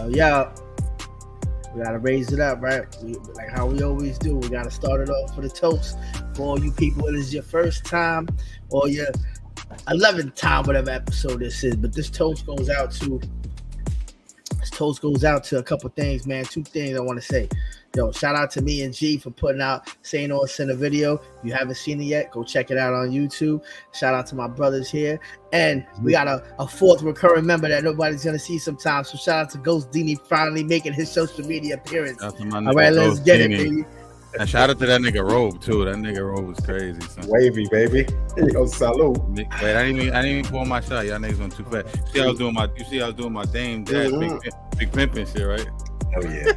Yeah, we gotta raise it up, right? Like how we always do. We gotta start it off with a toast for all you people. It is your first time or your 11th time, whatever episode this is. But this toast goes out to a couple things, man. Two things I want to say. Yo, shout out to me and G for putting out St. Austin a video. If you haven't seen it yet, go check it out on YouTube. Shout out to my brothers here. And we got a fourth recurring member that nobody's going to see sometimes. So shout out to Ghost Dini finally making his social media appearance. All right, let's get it, baby. And shout out to that nigga Robe too. That nigga Robe was crazy. Son. Wavy, baby. Yo, salute. Wait, I didn't even pull my shot. Y'all niggas went too fast. You see, I was doing my Dame Dash big pimping shit, right? Oh yeah.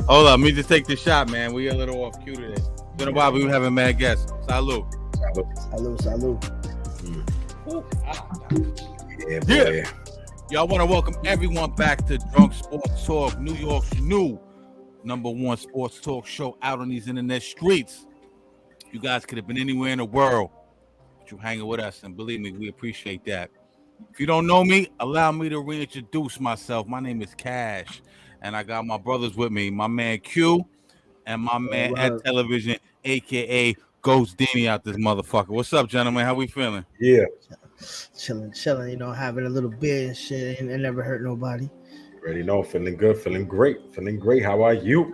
Hold up, let me just take this shot, man. We a little off cue today. It's been a while. We were having mad guests. Salute. Salute. Yeah, boy. Yeah. Y'all want to welcome everyone back to Drunk Sports Talk, New York's new #1 sports talk show out on these internet streets. You guys could have been anywhere in the world, but you hanging with us, and believe me, we appreciate that. If you don't know me, allow me to reintroduce myself. My name is Cash, and I got my brothers with me, my man Q, and my man at television, aka Ghost Dini out this motherfucker. What's up, gentlemen? How we feeling? Yeah. Chilling, you know, having a little beer and shit, and it never hurt nobody. Ready? No, feeling good, feeling great. How are you?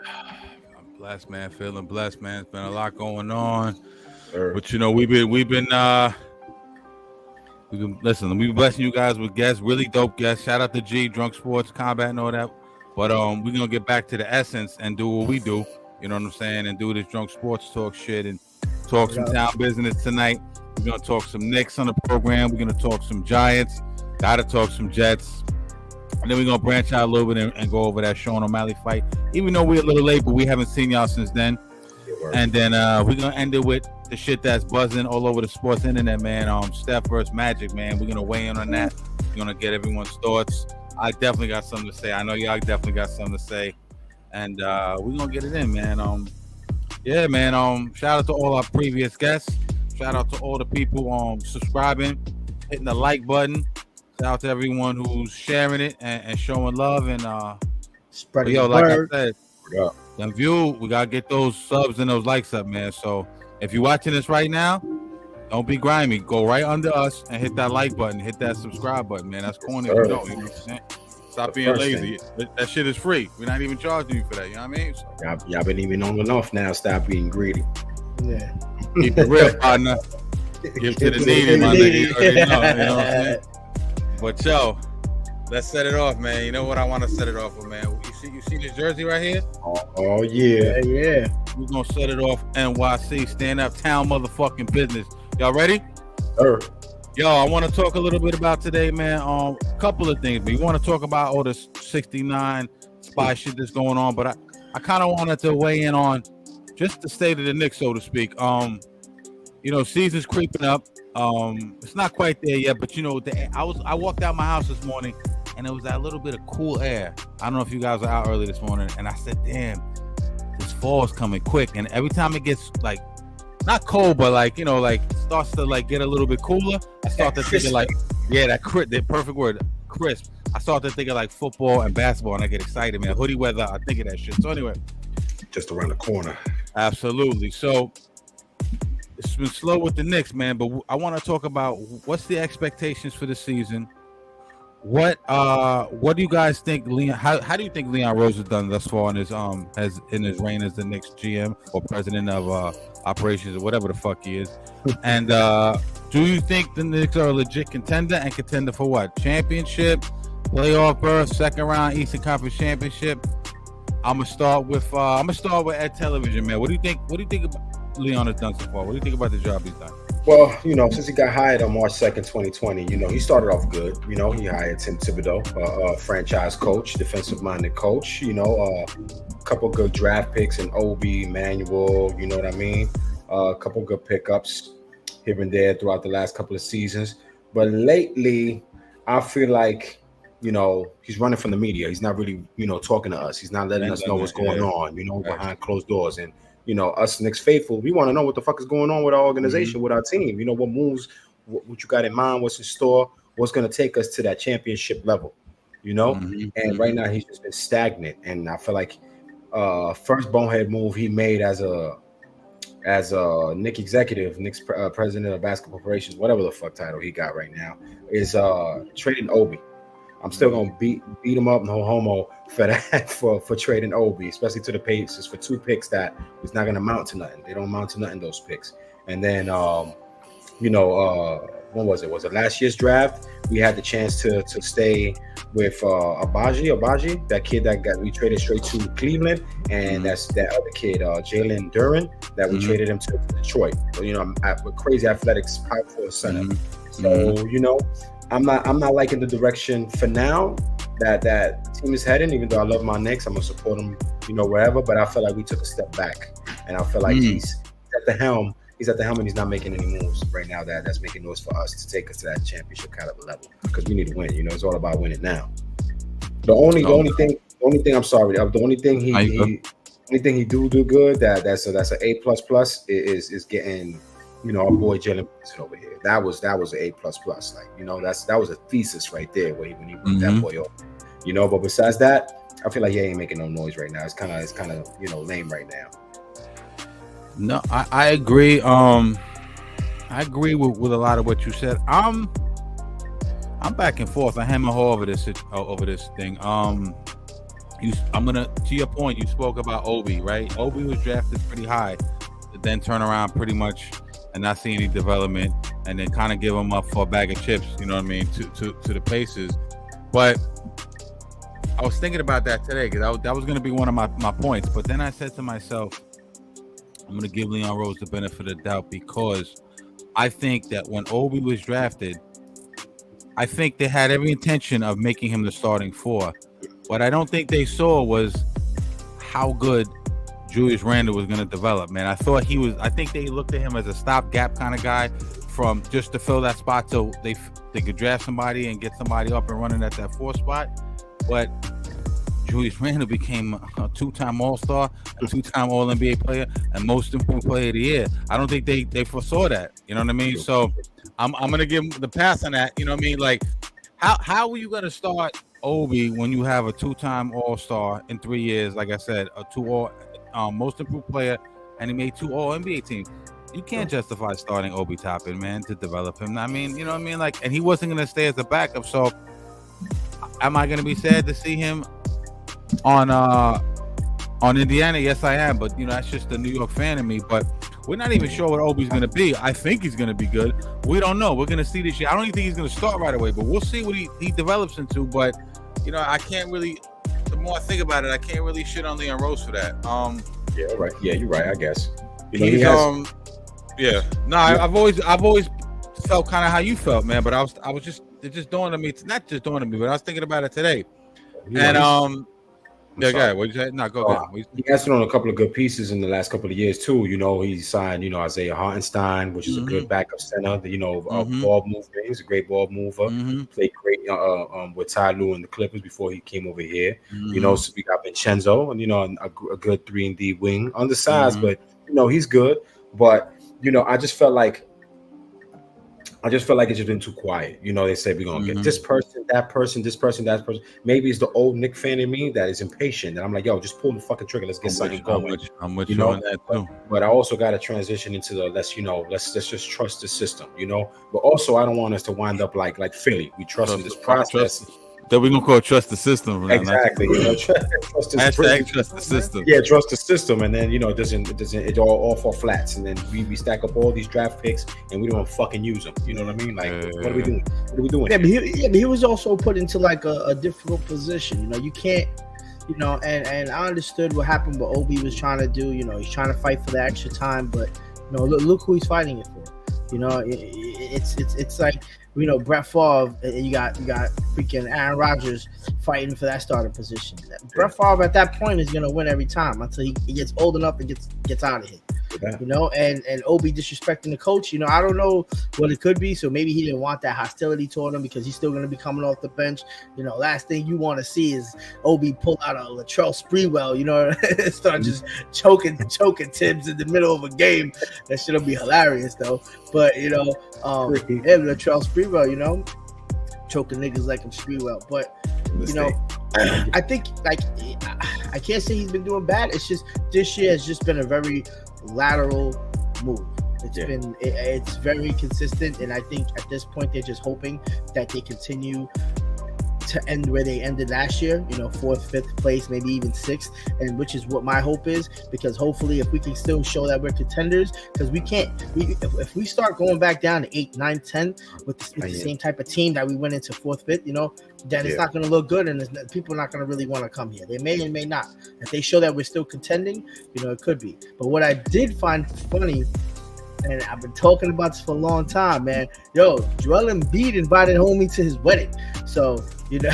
I'm blessed, man. Feeling blessed, man. It's been a lot going on, Sir. but you know, we've been listening. We've been blessing you guys with guests, really dope guests. Shout out to G, Drunk Sports, Combat, and all that. But we're gonna get back to the essence and do what we do. You know what I'm saying? And do this Drunk Sports Talk shit and talk some town business tonight. We're gonna talk some Knicks on the program. We're gonna talk some Giants. Gotta talk some Jets. And then we're going to branch out a little bit and go over that Sean O'Malley fight. Even though we're a little late, but we haven't seen y'all since then. And then we're going to end it with the shit that's buzzing all over the sports internet, man. Steph versus Magic, man. We're going to weigh in on that. We're going to get everyone's thoughts. I definitely got something to say. I know y'all definitely got something to say. And we're going to get it in, man. Yeah, man. Shout out to all our previous guests. Shout out to all the people subscribing, hitting the like button. Shout out to everyone who's sharing it and showing love and spreading the word. Like I said, then we gotta get those subs and those likes up, man. So if you're watching this right now, don't be grimy. Go right under us and hit that like button, hit that subscribe button, man. That's corny. You know what I'm saying? Stop being lazy. That shit is free. We're not even charging you for that. You know what I mean? So, y'all been even on enough now. Stop being greedy. Yeah. Keep it real, partner. Give to the needy, my nigga. You already know what I'm saying? But yo, let's set it off, man. You know what I want to set it off with, man? You see this jersey right here? Oh yeah. We're gonna set it off. NYC, stand up, town motherfucking business. Y'all ready? Sure. Yo, I want to talk a little bit about today, man. A couple of things. We want to talk about all this 69 spy shit that's going on, but I kind of wanted to weigh in on just the state of the Knicks, so to speak. You know, season's creeping up. It's not quite there yet, but you know, I walked out my house this morning and it was that little bit of cool air. I don't know if you guys were out early this morning, and I said, damn, this fall is coming quick. And every time it gets like not cold, but like, you know, like starts to like get a little bit cooler, I start to think of like, the perfect word, crisp. I start to think of like football and basketball, and I get excited, man. Hoodie weather, I think of that shit. So anyway, just around the corner. Absolutely. So it's been slow with the Knicks, man, but I want to talk about what's the expectations for the season. What do you guys think, Leon? How do you think Leon Rose has done thus far in his reign as the Knicks GM or president of operations or whatever the fuck he is? And do you think the Knicks are a legit contender and contender for what? Championship, playoff berth, second round Eastern Conference Championship? I'm gonna start with Ed Television, man. What do you think? What do you think about Leon has done so far? What do you think about the job he's done? Well, you know, since he got hired on March 2nd, 2020, you know, he started off good. You know, he hired Tim Thibodeau, franchise coach, defensive-minded coach, you know, a couple good draft picks in Obi, Manuel, you know what I mean? A couple good pickups here and there throughout the last couple of seasons. But lately, I feel like, you know, he's running from the media. He's not really, you know, talking to us. He's not letting us know what's going on, you know, behind closed doors. And you know, us Knicks faithful, we want to know what the fuck is going on with our organization, with our team. You know, what moves, what you got in mind, what's in store, what's going to take us to that championship level. you know. Mm-hmm. And right now he's just been stagnant. And I feel like first bonehead move he made as a Knicks executive, Knicks president of basketball operations, whatever the fuck title he got right now, is trading Obi. I'm still gonna beat him up, no homo, for that for trading Obi, especially to the Pacers for 2 picks that was not gonna amount to nothing. They don't amount to nothing, those picks. And then when was it? Was it last year's draft? We had the chance to stay with Abaji, that kid that we traded straight to Cleveland, and that's that other kid, Jalen Duren, that we traded him to Detroit. So, with crazy athletics, powerful center. So I'm not liking the direction for now that team is heading. Even though I love my Knicks, I'm gonna support them, wherever. But I feel like we took a step back, and I feel like he's at the helm. He's at the helm, and he's not making any moves right now that's making noise for us to take us to that championship kind of level, because we need to win. It's all about winning now. The only thing I'm sorry, the only thing he do good that's an A++ is getting our boy Jalen over here. That was an A++. That was a thesis right there when he brought that boy up. But besides that, I feel like he ain't making no noise right now. It's kind of lame right now. No, I agree. I agree with a lot of what you said. I'm back and forth. I hammer over this thing. I'm gonna, to your point, you spoke about Obi, right? Obi was drafted pretty high, then turn around pretty much and not see any development, and then kind of give him up for a bag of chips. You know what I mean? To the Pacers. But I was thinking about that today, because that was going to be one of my points. But then I said to myself, I'm going to give Leon Rose the benefit of the doubt, because I think that when Obi was drafted, I think they had every intention of making him the starting 4. What I don't think they saw was how good Julius Randle was going to develop, man. I think they looked at him as a stopgap kind of guy, from just to fill that spot so they could draft somebody and get somebody up and running at that 4 spot. But Julius Randle became a 2-time All-Star, a 2-time All-NBA player, and most improved player of the year. I don't think they foresaw that. You know what I mean? So I'm gonna give him the pass on that. You know what I mean? Like, how are you gonna start Obi when you have a 2-time All-Star in 3 years? Like I said, a 2 most improved player, and he made 2 All-NBA teams. You can't justify starting Obi Toppin, man, to develop him. I mean, you know what I mean? Like, and he wasn't gonna stay as a backup. So, am I gonna be sad to see him on Indiana? Yes, I am, but that's just the New York fan in me. But we're not even sure what Obi's going to be. I think he's going to be good. We don't know. We're going to see this year. I don't even think he's going to start right away, but we'll see what he develops into. But I can't really. The more I think about it, I can't really shit on Leon Rose for that. Yeah, right. Yeah, you're right. I guess. Yeah. No, I've always felt kind of how you felt, man. But it just dawned on me. It's not just dawned on me, but I was thinking about it today. Yeah, go ahead. What did you say? No, go ahead. He answered on a couple of good pieces in the last couple of years too. He signed, Isaiah Hartenstein, which is a good backup center. Ball mover. He's a great ball mover. Played great with Ty Lue and the Clippers before he came over here. So we got Vincenzo, and a good 3-and-D wing, undersized, but he's good. But I just felt like it's just been too quiet. They said we're gonna get this person, that person, this person, that person. Maybe it's the old Knick fan in me that is impatient, and I'm like, yo, just pull the fucking trigger. Let's get something going. I'm with you on that too. But I also got to transition into the let's just trust the system. But also I don't want us to wind up like Philly. We trust this process. That we're gonna call trust the system. Exactly. Trust the system. Yeah, trust the system, and then it all fall flats, and then we stack up all these draft picks, and we don't fucking use them. You know what I mean? Like, what are we doing? What are we doing? Yeah, but he was also put into like a difficult position. You can't. And I understood what happened. What Obi was trying to do. He's trying to fight for the extra time, but look who he's fighting it for. It's like. Brett Favre, and you got freaking Aaron Rodgers fighting for that starting position. Brett Favre at that point is gonna win every time until he gets old enough and gets out of here. And Obi disrespecting the coach. I don't know what it could be. So maybe he didn't want that hostility toward him because he's still going to be coming off the bench. Last thing you want to see is Obi pull out a Latrell Sprewell, start just choking Tibbs in the middle of a game. That shit'll be hilarious though. But Latrell Sprewell, choking niggas like him Sprewell. But you know, I think like I can't say he's been doing bad. It's just this year has just been a very lateral move. It's very consistent, and I think at this point they're just hoping that they continue to end where they ended last year, you know, 4th, 5th place, maybe even 6th, and which is what my hope is, because hopefully if we can still show that we're contenders, because if we start going back down to 8, 9, 10 with the same type of team that we went into 4th, 5th, you know, then it's not going to look good, and people are not going to really want to come here. They may and may not. If they show that we're still contending, you know, it could be. But what I did find funny, and I've been talking about this for a long time, man. Yo, Joel Embiid invited homie to his wedding. So, you know.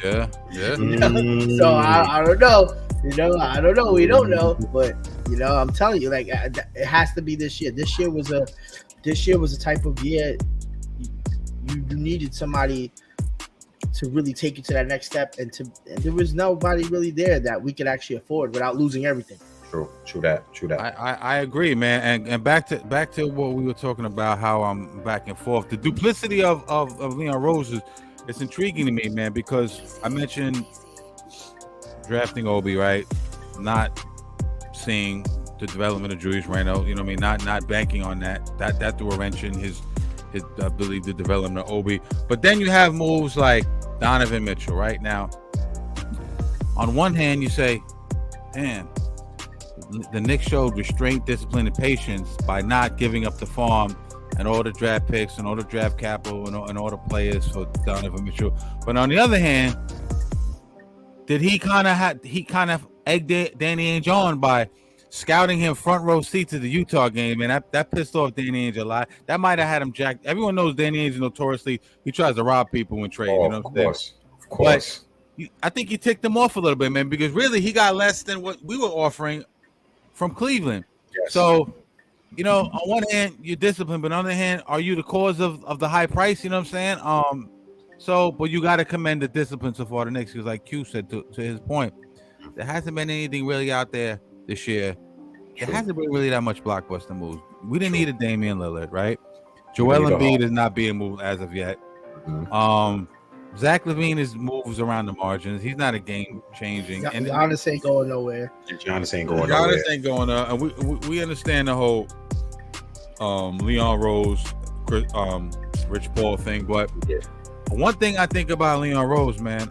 Yeah. You know? So I don't know. You know, I don't know. We don't know. But, you know, I'm telling you, like, it has to be this year. This year was a type of year you needed somebody to really take you to that next step, and there was nobody really there that we could actually afford without losing everything. True that. I agree, man. And back to what we were talking about, how I'm back and forth. The duplicity of Leon Rose it's intriguing to me, man, because I mentioned drafting Obi, right? Not seeing the development of Julius Randle, you know what I mean? Not banking on that threw a wrench in his I believe the development of Obi. But then you have moves like Donovan Mitchell, right? Now, on one hand, you say, man, the Knicks showed restraint, discipline, and patience by not giving up the farm and all the draft picks and all the draft capital and all the players for Donovan Mitchell. But on the other hand, did he kind of egged Danny Ainge on by scouting him front row seat to the Utah game, and that pissed off Danny Ainge a lot. That might have had him jacked. Everyone knows Danny Ainge notoriously he tries to rob people when trade. You know what I'm saying? Of course. But I think he ticked him off a little bit, man, because really he got less than what we were offering from Cleveland. Yes. So, you know, on one hand, you're disciplined, but on the other hand, are you the cause of the high price? You know what I'm saying? But you got to commend the discipline so far the Knicks, because like Q said to his point, there hasn't been anything really out there this year. There hasn't been really that much blockbuster moves. We didn't need a Damian Lillard, right? Joel Embiid is not being moved as of yet. Mm-hmm. Zach LaVine moves around the margins. He's not a game changing. And Giannis ain't going nowhere. Giannis ain't going nowhere. Giannis ain't going nowhere. And we understand the whole Leon Rose, Rich Paul thing, but one thing I think about Leon Rose, man,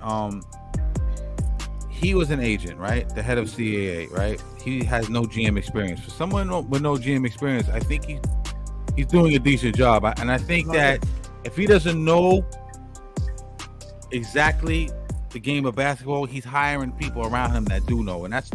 he was an agent, right? The head of CAA, right? He has no GM experience. For someone with no GM experience, I think he's doing a decent job. And I think that if he doesn't know exactly the game of basketball, he's hiring people around him that do know, and that's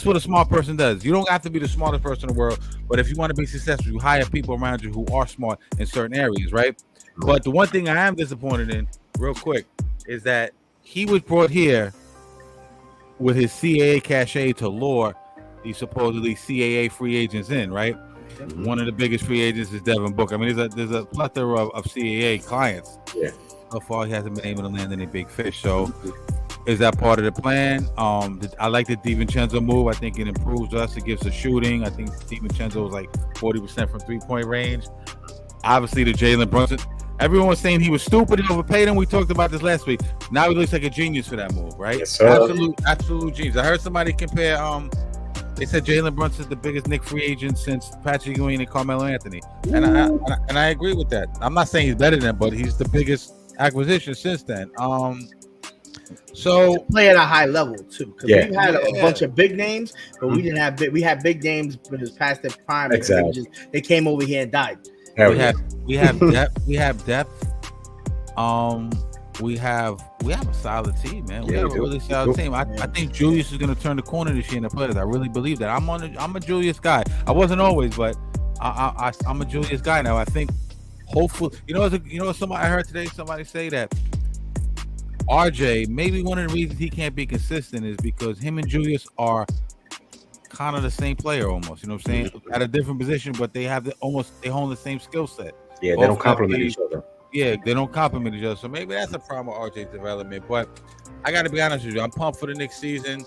what a smart person does. You don't have to be the smartest person in the world, but if you want to be successful, you hire people around you who are smart in certain areas, right? But the one thing I am disappointed in, real quick, is that he was brought here with his CAA cachet to lure these supposedly CAA free agents in, right? Mm-hmm. One of the biggest free agents is Devin Booker. I mean, there's a plethora of CAA clients. Yeah. So far, he hasn't been able to land any big fish. So, is that part of the plan? I like the DiVincenzo move. I think it improves us. It gives us shooting. I think DiVincenzo was like 40% from 3-point range. Obviously, the Jalen Brunson. Everyone was saying he was stupid and overpaid him. We talked about this last week. Now he looks like a genius for that move, right? Yes, sir. Absolute genius. I heard somebody compare. They said Jalen Brunson is the biggest Knicks free agent since Patrick Ewing and Carmelo Anthony, and I agree with that. I'm not saying he's better than them, but he's the biggest acquisition since then. So play at a high level too, because we've had a bunch of big names, but we didn't have we had big names, but it was past their prime. Exactly. They came over here and died. We have depth. We have depth. We have a solid team, man. We have a really solid team. I think Julius is going to turn the corner this year in the players. I really believe that. I'm a Julius guy. I wasn't always, but I'm a Julius guy now. I think hopefully, somebody I heard today. Somebody say that RJ, maybe one of the reasons he can't be consistent is because him and Julius are kind of the same player almost. You know what I'm saying? At a different position, but they have they own the same skill set. Yeah, they don't complement each other. Yeah, they don't compliment each other. So maybe that's a problem with RJ's development. But I got to be honest with you. I'm pumped for the next season.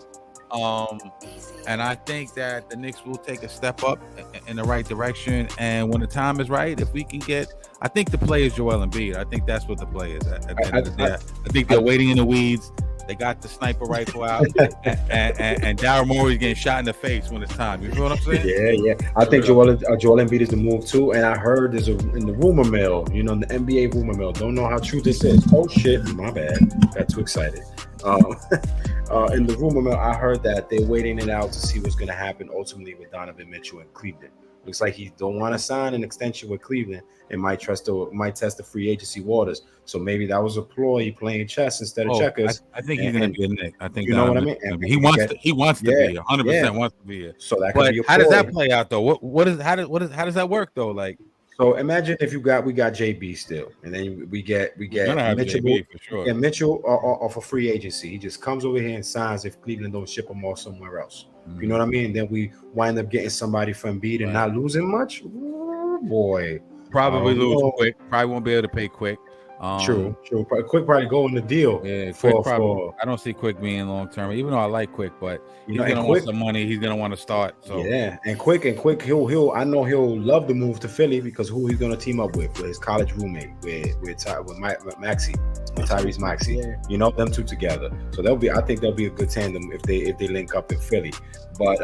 And I think that the Knicks will take a step up in the right direction. And when the time is right, if we can get, I think the play is Joel Embiid. I think that's what the play is. At the end of the day, I think they're waiting in the weeds. They got the sniper rifle out, and Daryl Morey's getting shot in the face when it's time. You feel what I'm saying? Yeah. I think Joel Embiid is the move too. And I heard there's in the rumor mill, in the NBA rumor mill. Don't know how true this is. Oh shit, my bad. Got too excited. In the rumor mill, I heard that they're waiting it out to see what's going to happen ultimately with Donovan Mitchell in Cleveland. Looks like he don't want to sign an extension with Cleveland and might test the free agency waters. So maybe that was a ploy, playing chess instead of checkers. I think he's going to be a Knick. I think you know what I mean. He wants to be 100% wants to be here. So that but could be a ploy. How does that play out though? How does that work though? Like, so imagine if we got JB still, and then we get Mitchell, JB for sure. And Mitchell off a free agency. He just comes over here and signs if Cleveland don't ship him off somewhere else. You know what I mean? Then we wind up getting somebody from Embiid and not losing much. Ooh, boy, probably lose quick. Probably won't be able to pay quick. True. Quick probably go in the deal. Yeah, Quick I don't see Quick being long term, even though I like Quick, but he's gonna want some money. He's gonna want to start. So yeah, and Quick, he'll I know he'll love to move to Philly because who he's gonna team up with his college roommate with Maxey, with Tyrese Maxey. Yeah. Them two together. So I think they'll be a good tandem if they link up in Philly. But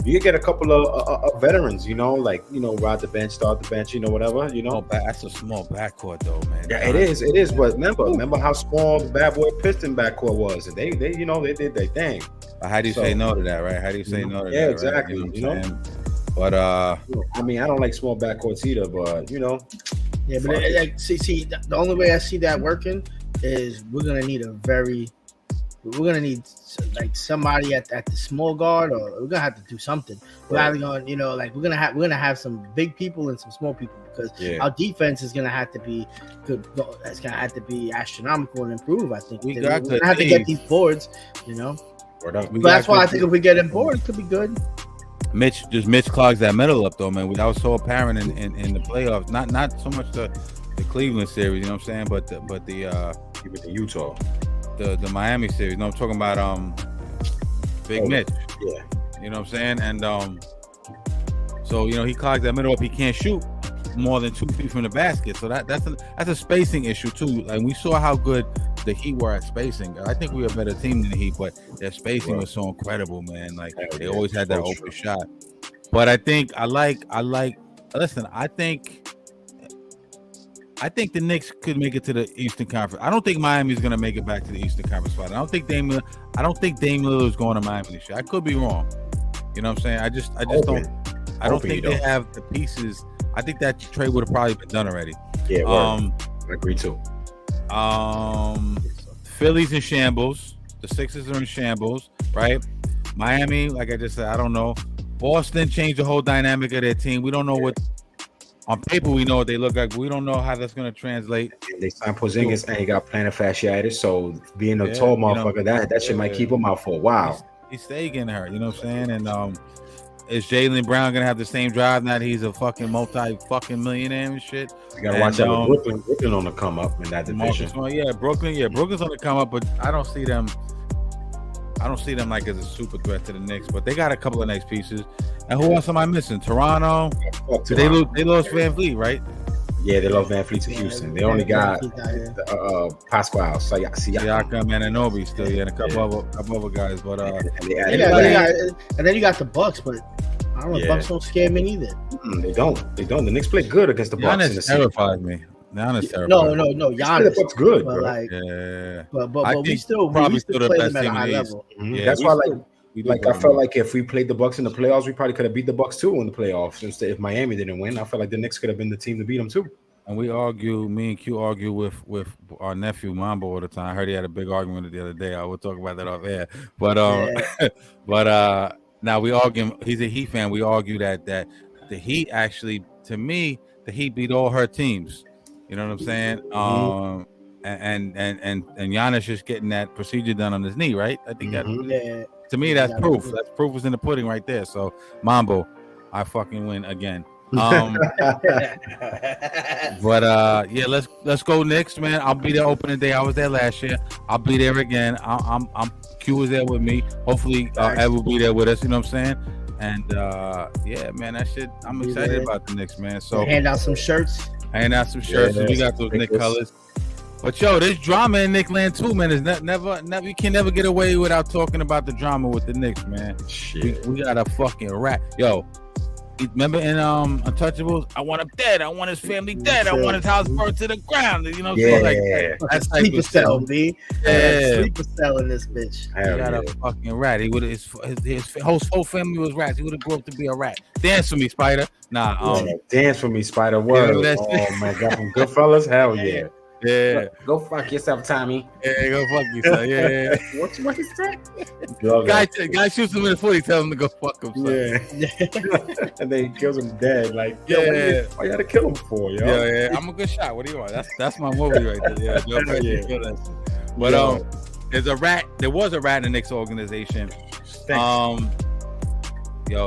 you get a couple of veterans, ride the bench, start the bench, whatever, That's a small backcourt though, man. Yeah, it is. But remember how small the bad boy Piston backcourt was, and they did their thing. How do you say no to that, right? How do you say no to that? Yeah, exactly. Right? But I mean, I don't like small backcourts either, but Yeah, but see, the only way I see that working is we're gonna need like somebody at the small guard, or we're gonna have to do something. We're either going, we're gonna have some big people and some small people because our defense is gonna have to be good. It's gonna have to be astronomical and improve. I think we're gonna have to get these boards, But that's why I think if we get in boards, it could be good. Mitch clogs that middle up though, man. That was so apparent in the playoffs. Not so much the Cleveland series, you know what I'm saying, but the even the Utah. The Miami series. No, I'm talking about Big Mitch. Yeah. You know what I'm saying? And so he clogs that middle up. He can't shoot more than 2 feet from the basket. So that's a spacing issue too. Like we saw how good the Heat were at spacing. I think we were a better team than the Heat, but their spacing was so incredible, man. Like they always had that open shot. But I think I think the Knicks could make it to the Eastern Conference. I don't think Miami's going to make it back to the Eastern Conference spot. I don't think Dame Lillard is going to Miami this year. I could be wrong. You know what I'm saying? I just don't. I don't think they have the pieces. I think that trade would have probably been done already. Yeah. I agree too. Philly's in shambles. The Sixers are in shambles, right? Miami, like I just said, I don't know. Boston changed the whole dynamic of their team. We don't know what. On paper, we know what they look like, but we don't know how that's going to translate. They signed Porzingis, and he got plantar fasciitis. So being a tall motherfucker, that shit might keep him out for a while. He's stay getting hurt, you know what I'm saying? And is Jaylen Brown going to have the same drive now that he's a fucking multi-fucking millionaire and shit? You got to watch out with Brooklyn on the come up in that division. Brooklyn's on the come up, but I don't see them like as a super threat to the Knicks. But they got a couple of nice pieces. And who else am I missing? Toronto. They lost Van Vliet, right? Yeah, they lost Van Vliet to Houston. They only got Pascal, Siakam, and Anunoby still, and a couple other guys. But and then you got the Bucks, but I don't know. The Bucks don't scare me either. They don't. The Knicks play good against the Bucks. Giannis terrifies me. Giannis terrifies. No. Giannis. That's good, but bro. But we still play them at a high level. Yeah, that's why, I felt like if we played the Bucks in the playoffs, we probably could have beat the Bucks too in the playoffs. Instead, if Miami didn't win, I felt like the Knicks could have been the team to beat them too. And me and Q argue with our nephew Mambo all the time. I heard he had a big argument the other day. I will talk about that off air. But now we argue. He's a Heat fan. We argue that the Heat actually, to me, the Heat beat all her teams. You know what I'm saying? And Giannis just getting that procedure done on his knee, right? I think to me, that's proof. That's proof is in the pudding right there. So Mambo, I fucking win again. But yeah, let's go Knicks, man. I'll be there opening day. I was there last year. I'll be there again. I'm Q is there with me. Hopefully Ed will be there with us, you know what I'm saying? And yeah, man, that shit, I'm excited about the Knicks, man. So hand out some shirts. We got those Knicks colors. But yo, there's drama in Knick land too, man. It's never you can never get away without talking about the drama with the Knicks, man. Shit. We got a fucking rat. Yo, remember in Untouchables? I want him dead. I want his family dead. I want his house burned to the ground. You know what I'm saying? Like that's like sleeper cell, B. Sleeper cell in this bitch. He got a fucking rat. He would his whole family was rats. He would have grew up to be a rat. Dance for me, Spider. Nah, dance for me, Spider. Word. Oh my god, from Goodfellas. Hell yeah. Yeah. Go fuck yourself, Tommy. Yeah, go fuck yourself. Yeah. What is that? Guy shoots him in the foot. He tells him to go fuck himself. Yeah. And then he kills him dead. Like, yo, why you gotta kill him for, yo? Yeah. I'm a good shot. What do you want? That's my movie right there. Yeah. But there's a rat. There was a rat in the Knicks organization. Yo,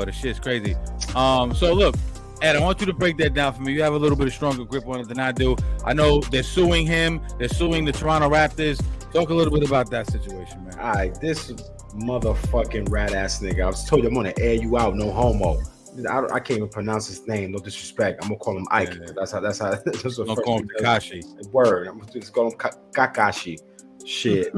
the shit's crazy. So look. Ed, I want you to break that down for me. You have a little bit of stronger grip on it than I do. I know they're suing him. They're suing the Toronto Raptors. Talk a little bit about that situation, man. All right, this motherfucking rat ass nigga. I was told you I'm gonna air you out, no homo. I can't even pronounce his name. No disrespect. I'm gonna call him Ike. Yeah. That's how. That's don't call him Takashi. Word. I'm just call him Kakashi. Shit.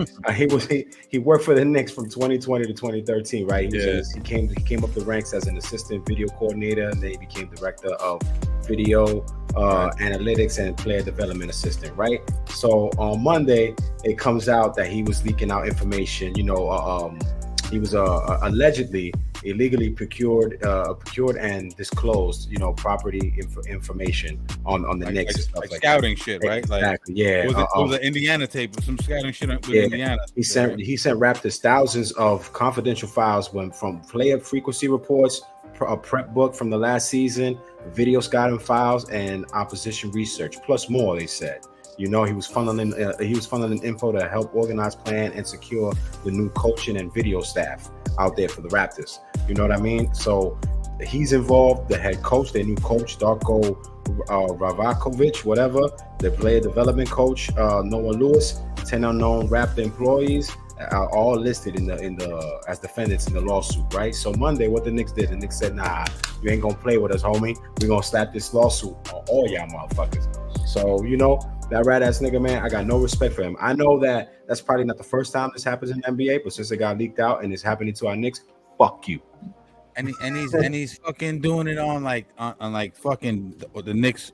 He worked for the Knicks from 2020 to 2013, right? He came up the ranks as an assistant video coordinator, and then he became director of video analytics and player development assistant, right? So on Monday, it comes out that he was leaking out information. You know, he was allegedly illegally procured and disclosed, you know, property information on the Knicks and stuff like scouting that. Shit, right? Exactly. Yeah. It was an Indiana tape, some scouting shit with Indiana. He sent Raptors thousands of confidential files from player frequency reports, a prep book from the last season, video scouting files, and opposition research, plus more. They said. You know, he was funneling info to help organize, plan, and secure the new coaching and video staff out there for the Raptors. You know what I mean? So he's involved. The head coach, their new coach, Darko Ravakovic, whatever. The player development coach, Noah Lewis, 10 unknown Raptor employees are all listed in the as defendants in the lawsuit, right? So Monday, what the Knicks did, the Knicks said, "Nah, you ain't gonna play with us, homie. We're gonna slap this lawsuit on all y'all motherfuckers." So you know. That rat ass nigga, man, I got no respect for him. I know that's probably not the first time this happens in the NBA, but since it got leaked out and it's happening to our Knicks, fuck you. And he's fucking doing it on fucking the Knicks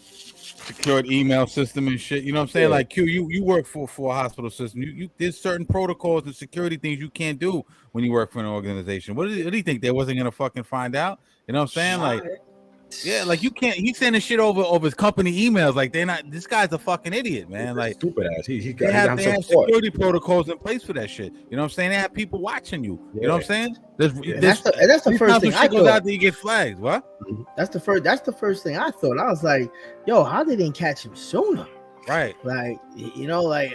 secured email system and shit. You know what I'm saying? Yeah. Like Q, you work for a hospital system. You there's certain protocols and security things you can't do when you work for an organization. What do you think they wasn't gonna fucking find out? You know what I'm saying? Like. Yeah, like you can't. He's sending shit over his company emails. Like they're not. This guy's a fucking idiot, man. Like stupid ass. They have security protocols in place for that shit. You know what I'm saying? They have people watching you. Yeah. You know what I'm saying? That's the first thing I thought. Out there, you get flagged. What? That's the first thing I thought. I was like, yo, how they didn't catch him sooner? Right. Like, you know, like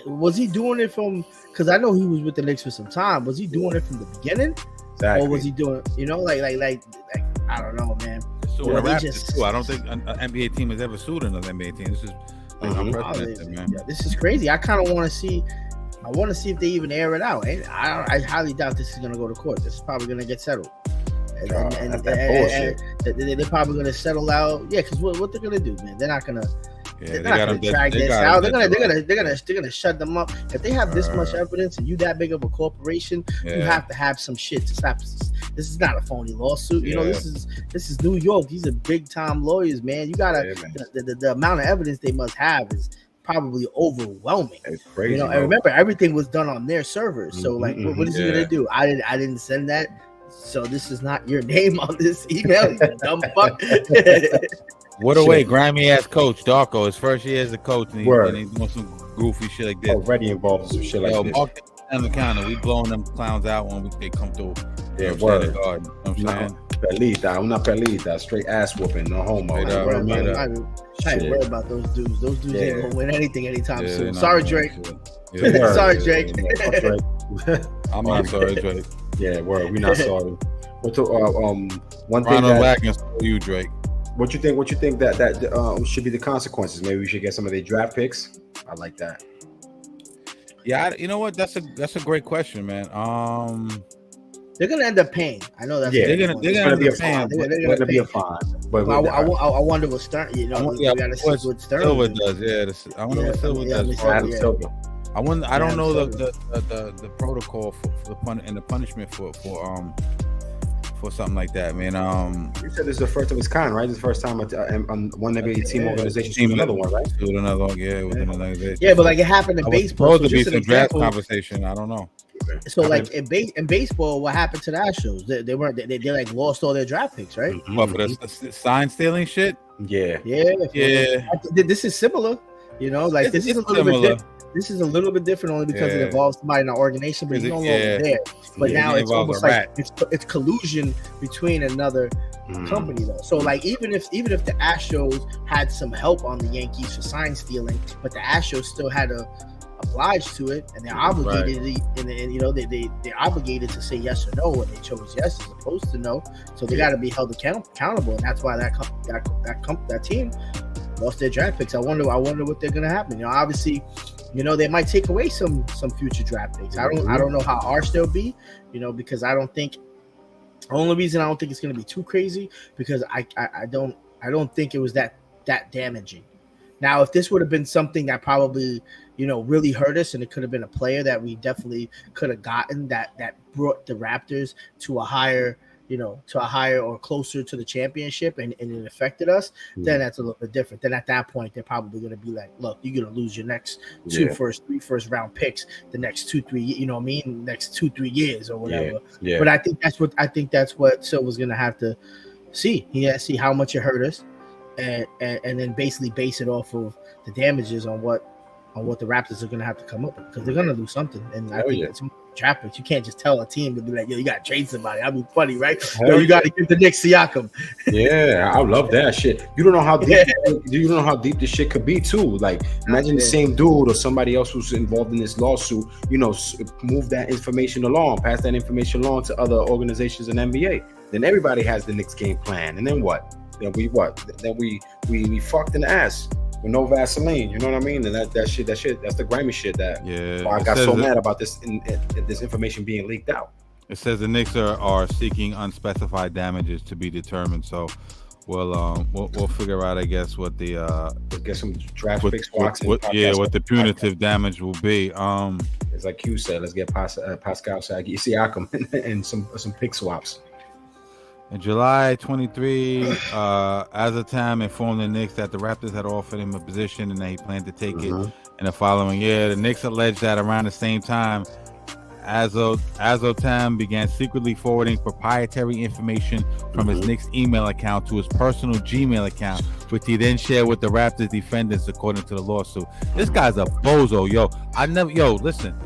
was he doing it from? Because I know he was with the Knicks for some time. Was he doing it from the beginning? Exactly. Or was he doing? You know, like I don't know, man. So I don't think an NBA team has ever sued another NBA team. This is unprecedented, man. Yeah, this is crazy. I kind of want to see. I want to see if they even air it out. I highly doubt this is going to go to court. This is probably going to get settled. And they're probably going to settle out. Yeah, because what they're going to do, man? They're not going to. Yeah, they're not going to drag this out. They're gonna shut them up. If they have this much evidence and you that big of a corporation, you have to have some shit to stop. This is not a phony lawsuit. You know, this is New York. These are big time lawyers, man. You gotta the amount of evidence they must have is probably overwhelming. It's crazy. You know, and remember everything was done on their servers. So like, what is he gonna do? I didn't send that. So this is not your name on this email. You dumb fuck. What a way, grimy ass coach Darko. His first year as a coach, and he's doing some goofy shit like this. Already involved in some shit like this. Mark on the counter, we blowing them clowns out when they come through. Yeah, word. You know what I'm saying? Pelita, una pelita, straight ass whooping, no homo. I ain't worried about those dudes. Those dudes ain't gonna win anything anytime soon. Sorry, Drake. Sorry, Drake. I'm not sorry, Drake. Yeah, word. We not sorry. One thing Ronald that Watkins for you, Drake. What you think that should be the consequences? Maybe we should get some of their draft picks. I like that. Yeah, you know what? That's a great question, man. They're gonna end up paying. I know that's they're gonna be a fine. They're gonna be a fine. But I wonder what Stern. You know, we gotta see what Stern Silver does. Yeah, I wonder what Silver does. Adam Silver. I don't know the protocol for the punishment for something like that, man. You said this is the first of its kind, right? This is the first time one NBA team organization sued another one, right? Sued another one, yeah. Yeah, but like it happened in baseball. Supposed to be some draft conversation. I don't know. So like in baseball, what happened to the Astros? They like lost all their draft picks, right? Mm-hmm. What, for the sign stealing shit? Yeah. This is similar, you know. Like this is a little bit. This is a little bit different only because it involves somebody in the organization, but he's no longer there. But now it's almost like it's collusion between another company, though. So like even if the Astros had some help on the Yankees for sign stealing, but the Astros still had to oblige to it, and they're obligated, and you know they're obligated to say yes or no, and they chose yes as opposed to no. So they got to be held accountable, and that's why that team lost their draft picks. I wonder what they're gonna happen. You know, obviously. You know, they might take away some future draft picks. I don't know how harsh they'll be, you know, because the only reason I don't think it's going to be too crazy because I don't think it was that damaging. Now, if this would have been something that probably, you know, really hurt us, and it could have been a player that we definitely could have gotten that brought the Raptors to a higher or closer to the championship, and it affected us, then that's a little bit different. Then at that point, they're probably going to be like, look, you're going to lose your next three first round picks the next 2-3, you know what I mean, next 2-3 years or whatever. Yeah. But I think that's what Silver's going to have to see. He has to see how much it hurt us, and then basically base it off of the damages on what the Raptors are going to have to come up with, because they're going to lose something. And I think it's draft picks. You can't just tell a team to be like, yo, you got to trade somebody. That'd be funny, right? Yo, you got to get the Knicks Siakam. Yeah, I love that shit. You don't know how deep you don't know how deep this shit could be too. Like, imagine the same dude or somebody else who's involved in this lawsuit, you know, move that information along, pass that information along to other organizations in NBA. Then everybody has the Knicks game plan. And then what? Then we fucked in the ass. With no Vaseline, you know what I mean? And that shit, that's the grimy shit that I got so mad about this information being leaked out. It says the Knicks are seeking unspecified damages to be determined. So we'll figure out, I guess, what the get some draft picks. What the punitive damage will be. It's like Q said, let's get Pascal Siakam and some pick swaps. In July 23, Azartam informed the Knicks that the Raptors had offered him a position and that he planned to take it in the following year. The Knicks alleged that around the same time, Azartam began secretly forwarding proprietary information from his Knicks email account to his personal Gmail account, which he then shared with the Raptors defendants, according to the lawsuit. This guy's a bozo, listen.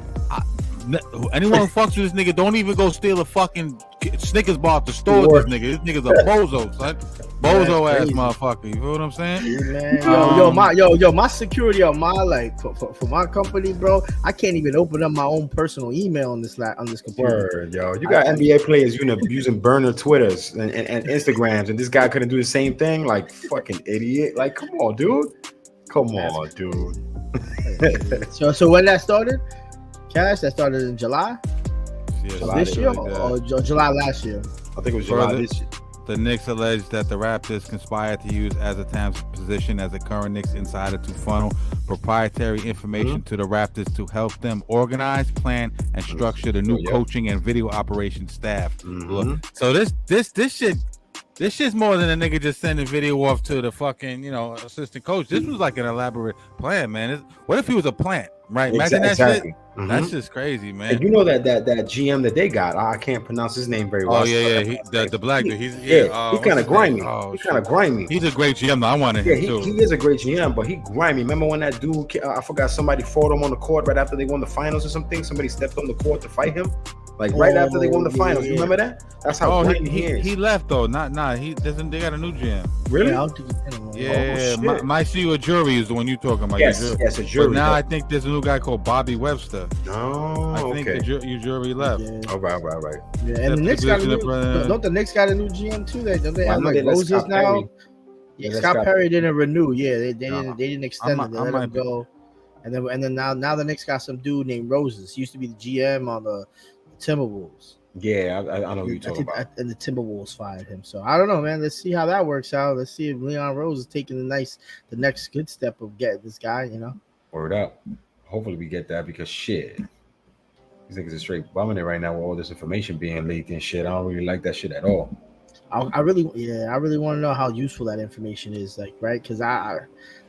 Anyone who fucks with this nigga, don't even go steal a fucking Snickers bar at the store with this nigga. This nigga's a bozo, son. Bozo ass motherfucker. You feel what I'm saying? Yeah, man. My security on my for my company, bro. I can't even open up my own personal email on this computer. Word, yo. You got NBA players using burner Twitters and Instagrams, and this guy couldn't do the same thing. Like, fucking idiot. Like, come on, dude. So when that started? Cash, that started in July? This year or July last year? I think it was July this year. The Knicks alleged that the Raptors conspired to use Azartam's position as a current Knicks insider to funnel proprietary information to the Raptors to help them organize, plan, and structure the new coaching and video operations staff. So this shit's more than a nigga just sending video off to the fucking, assistant coach. This was like an elaborate plan, man. What if he was a plant, right? Imagine that shit. That's just crazy, man. And you know that GM that they got, I can't pronounce his name very well. Oh yeah. The black dude. He's kind of grimy. He's a great GM. I wanted him too. He is a great GM, but he grimy. Remember when that dude? I forgot, somebody fought him on the court right after they won the finals or something. Somebody stepped on the court to fight him. Like right after they won the finals. You remember that? That's how blatant he is. He left though. He doesn't. They got a new GM. Really? Yeah, I don't think he's in it. Yeah, my CEO Jury is the one you talking about. Yes, a jury. But now I think there's a new guy called Bobby Webster. Oh, I think the jury left. Yeah. All right. Yeah, and the Knicks got a new. Don't the Knicks got a new GM too? Don't they have like Roses now? Yeah, Scott Perry didn't renew. Yeah, they didn't extend it. They let him go. And then now the Knicks got some dude named Roses. He used to be the GM on the Timberwolves. Yeah, I know who you're talking about. And the Timberwolves fired him. So I don't know, man. Let's see how that works out. Let's see if Leon Rose is taking the next good step of getting this guy, you know. Word up. Hopefully we get that because shit. These niggas are straight bumming it right now with all this information being leaked and shit. I don't really like that shit at all. I really want to know how useful that information is, like, right? Because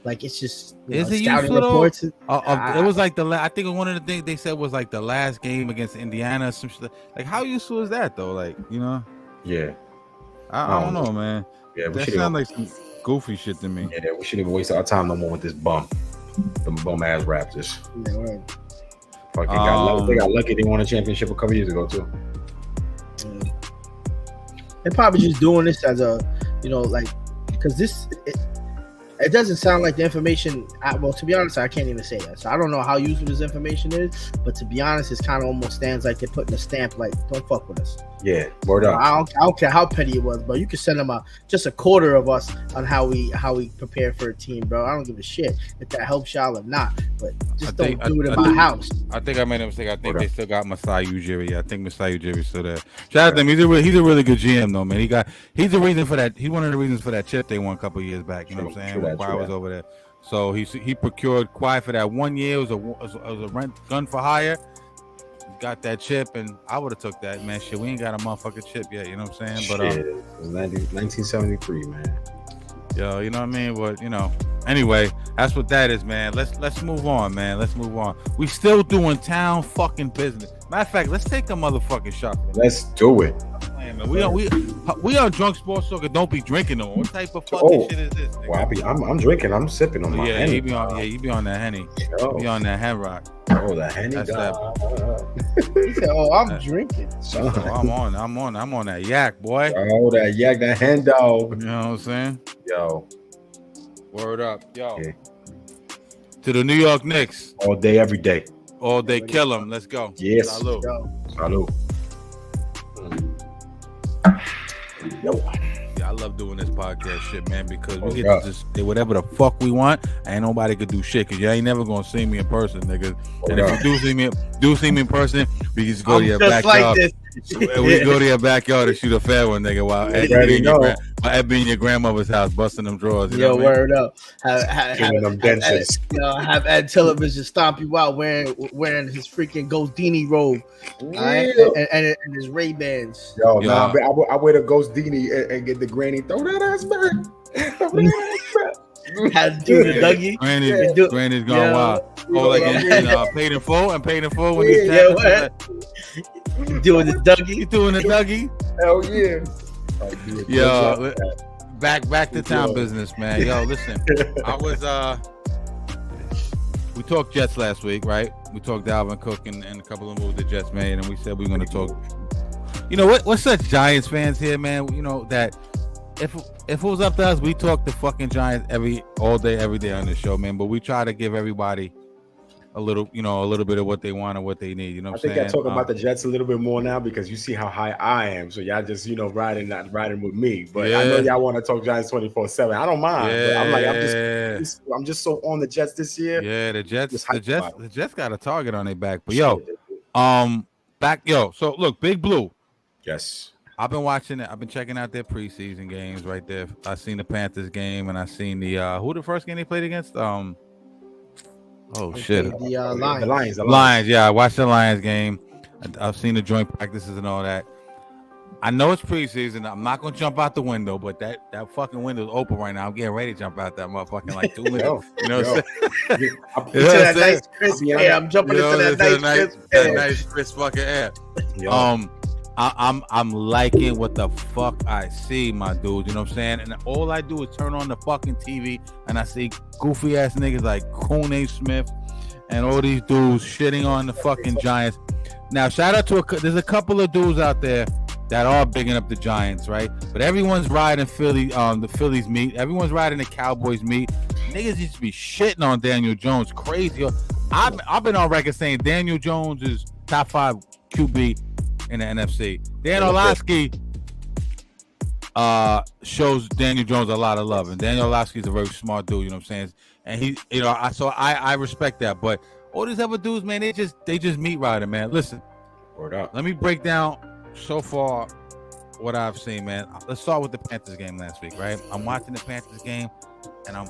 it's just is it useful reports. It was like I think one of the things they said was like the last game against Indiana. Some shit. Like, how useful is that though? Like, you know? Yeah. I don't know, man. Yeah, that sounds like some goofy shit to me. Yeah, we shouldn't even waste our time no more with this bum. Them bum ass Raptors. Yeah, right. Fucking they got lucky. They won a championship a couple years ago too. Yeah. They're probably just doing this as a, because it doesn't sound like the information. Well, to be honest, I can't even say that. So I don't know how useful this information is, but to be honest, it kind of almost stands like they're putting a stamp, like, don't fuck with us. Yeah, word up. I don't care how petty it was, but you could send them just a quarter of us on how we prepare for a team, bro. I don't give a shit if that helps y'all or not, but just don't do it in my house. I think I made a mistake. I think they still got Masai Ujiri. I think Masai Ujiri still there. Shout out to him. He's a really good GM though, man. He's the reason for that. He's one of the reasons for that chip they won a couple years back. You know what I'm saying? When Kawhi was over there. So he procured Kawhi for that 1 year. It was a rent gun for hire. Got that chip, and I would have took that, man. Shit, we ain't got a motherfucking chip yet. You know what I'm saying? But it was 1973, man. Yo, you know what I mean? But anyway, that's what that is, man. Let's move on, man. Let's move on. We still doing town fucking business. Matter of fact, let's take a motherfucking shot. Let's do it. Man, we on Drunk Sports Talk. Don't be drinking no more. What type of fucking shit is this? Nigga? Well, I'm drinking. I'm sipping on my Henny. You be on that Henny. You be on that Hen Rock. Oh, the Henny. He said, I'm drinking. I'm on that yak, boy. Oh, that yak, that hen dog. You know what I'm saying? Yo. Word up. Yo. Okay. To the New York Knicks. All day, every day. All day, kill them. Let's go. Yes. Salute. Salute. Yo. Yeah, I love doing this podcast shit, man, because we get to just say whatever the fuck we want. Ain't nobody could do shit, because you ain't never gonna see me in person, nigga. And if you do see me in person, we can just go to your backyard. We go to your backyard and shoot a fair one, nigga, while Ed be in your grandmother's house busting them drawers. Yo, word up. Have Ed Television stomp you out wearing his freaking Ghostini robe, right? and his Ray-Bans. Yo, I wear the Ghostini and get the granny. Throw that ass back. Had to do the Dougie. Granny's gone wild. Paid in full when he's doing the Dougie. You doing the Dougie? Hell yeah. Yo, back to town business, man. Yo, listen, I was we talked Jets last week, right? We talked Dalvin Cook and a couple of moves the Jets made, and we said we're going to talk. You know what? What's such Giants fans here, man? You know that if it was up to us, we talk the fucking Giants all day, every day on this show, man. But we try to give everybody a little bit of what they want and what they need. You know what I'm saying? I talk about the Jets a little bit more now because you see how high I am. So y'all just, riding with me. But I know y'all want to talk Giants 24/7. I don't mind. But I'm like, I'm just so on the Jets this year. Yeah, the Jets got a target on their back. But so look, Big Blue. Yes. I've been watching it. I've been checking out their preseason games right there. I seen the Panthers game and I seen who the first game they played against? The Lions. Lions. Yeah, I watched the Lions game. I've seen the joint practices and all that. I know it's preseason. I'm not gonna jump out the window, but that fucking window's open right now. I'm getting ready to jump out that motherfucking like 2 minutes. You know what I'm saying? I'm jumping into that nice crisp fucking air. I'm liking what the fuck I see, my dude. You know what I'm saying? And all I do is turn on the fucking TV and I see goofy ass niggas like Kone Smith and all these dudes shitting on the fucking Giants. Now, shout out to there's a couple of dudes out there that are bigging up the Giants, right? But everyone's riding the Phillies meat. Everyone's riding the Cowboys meat. Niggas used to be shitting on Daniel Jones. Crazy. I've been on record saying Daniel Jones is top 5 QB in the NFC. Dan Orlovsky shows Daniel Jones a lot of love, and Daniel Orlovsky is a very smart dude. You know what I'm saying? And he, I respect that. But all these other dudes, man, they just meat riding, man. Listen, word up. Let me break down so far what I've seen, man. Let's start with the Panthers game last week, right? I'm watching the Panthers game, and I'm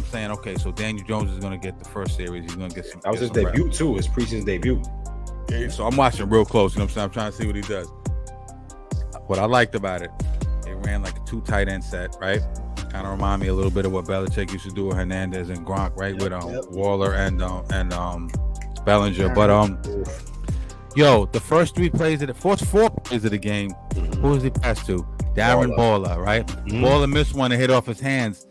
saying, okay, so Daniel Jones is going to get the first series. He's going to get some. That was his debut too. His preseason debut. Yeah, so I'm watching real close. You know what I'm saying? I'm trying to see what he does. What I liked about it, they ran like a 2 tight end set, right? Kind of remind me a little bit of what Belichick used to do with Hernandez and Gronk, right? With Waller and Bellinger. But yo, the first 4 plays of the game, who was he passed to? Darren Baller, right? Baller missed one and hit off his hands.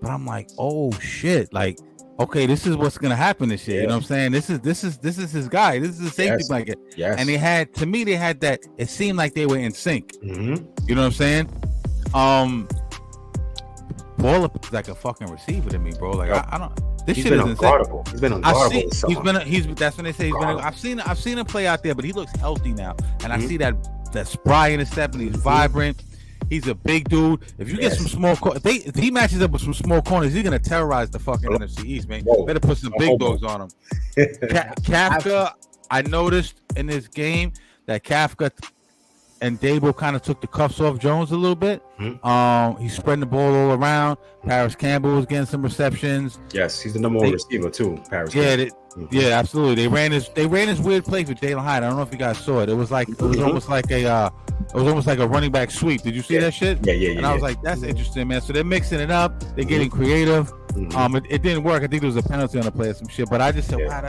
But I'm like, oh shit, like, okay, this is what's gonna happen this year. You know what I'm saying? This is his guy. This is a safety blanket. Yes. And they had that. It seemed like they were in sync. You know what I'm saying? Baller is like a fucking receiver to me, bro. Like I don't. This shit is unguardable. He's been unguardable. That's when they say he's been. I've seen him play out there, but he looks healthy now, and I see that spry in his step, and he's vibrant. He's a big dude. If you get some small, if he matches up with some small corners, he's gonna terrorize the fucking NFC East, man. Better put some big dogs on him. Kafka, I noticed in this game that Kafka and Dable kind of took the cuffs off Jones a little bit. He's spreading the ball all around. Paris Campbell was getting some receptions. Yes, he's the number 1 receiver too. Paris. Yeah, absolutely. They ran his weird play with Jalen Hyde. I don't know if you guys saw it. It was almost like a running back sweep. Did you see that shit? Yeah. And I was like, that's interesting, man. So they're mixing it up. They're getting creative. It didn't work. I think there was a penalty on the play or some shit. But I just said, wow,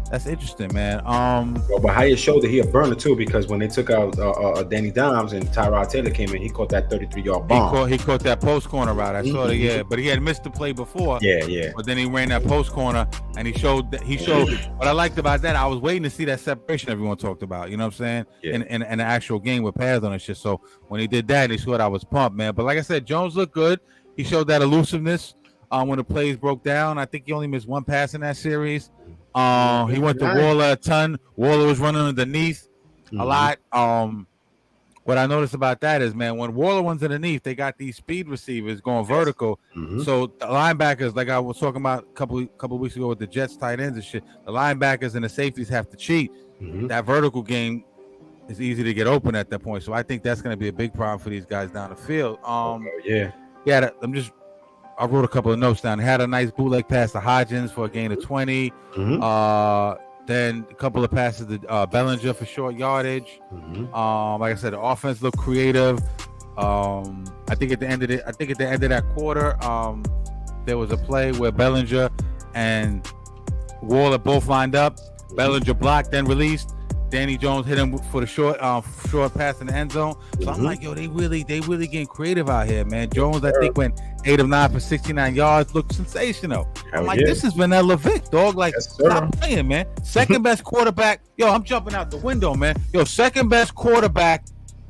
that's interesting, man. But Hyatt showed that he a burner too, because when they took out Danny Dimes and Tyrod Taylor came in, he caught that 33-yard bomb. He caught that post corner route. I saw it. But he had missed the play before. Yeah. But then he ran that post corner, and he showed what I liked about that. I was waiting to see that separation everyone talked about. You know what I'm saying? In the actual game with pads on and shit. So when he did that, he showed I was pumped, man. But like I said, Jones looked good. He showed that elusiveness when the plays broke down. I think he only missed 1 pass in that series. He went to Waller a ton. Waller was running underneath a lot. What I noticed about that is, man, when Waller runs underneath, they got these speed receivers going vertical. So the linebackers, like I was talking about a couple weeks ago with the Jets tight ends and shit, the linebackers and the safeties have to cheat. That vertical game is easy to get open at that point. So I think that's going to be a big problem for these guys down the field. I wrote a couple of notes down. They had a nice bootleg pass to Hodgins for a gain of 20. Then a couple of passes to Bellinger for short yardage. Like I said, the offense looked creative. I think at the end of that quarter, there was a play where Bellinger and Waller both lined up. Bellinger blocked, then released. Danny Jones hit him for the short pass in the end zone. So I'm like, yo, they really getting creative out here, man. Jones, I think, went 8 of 9 for 69 yards. Looked sensational. I'm like, this is Vanilla Vic, dog. Like, stop playing, man. Second best quarterback. Yo, I'm jumping out the window, man. Yo, second best quarterback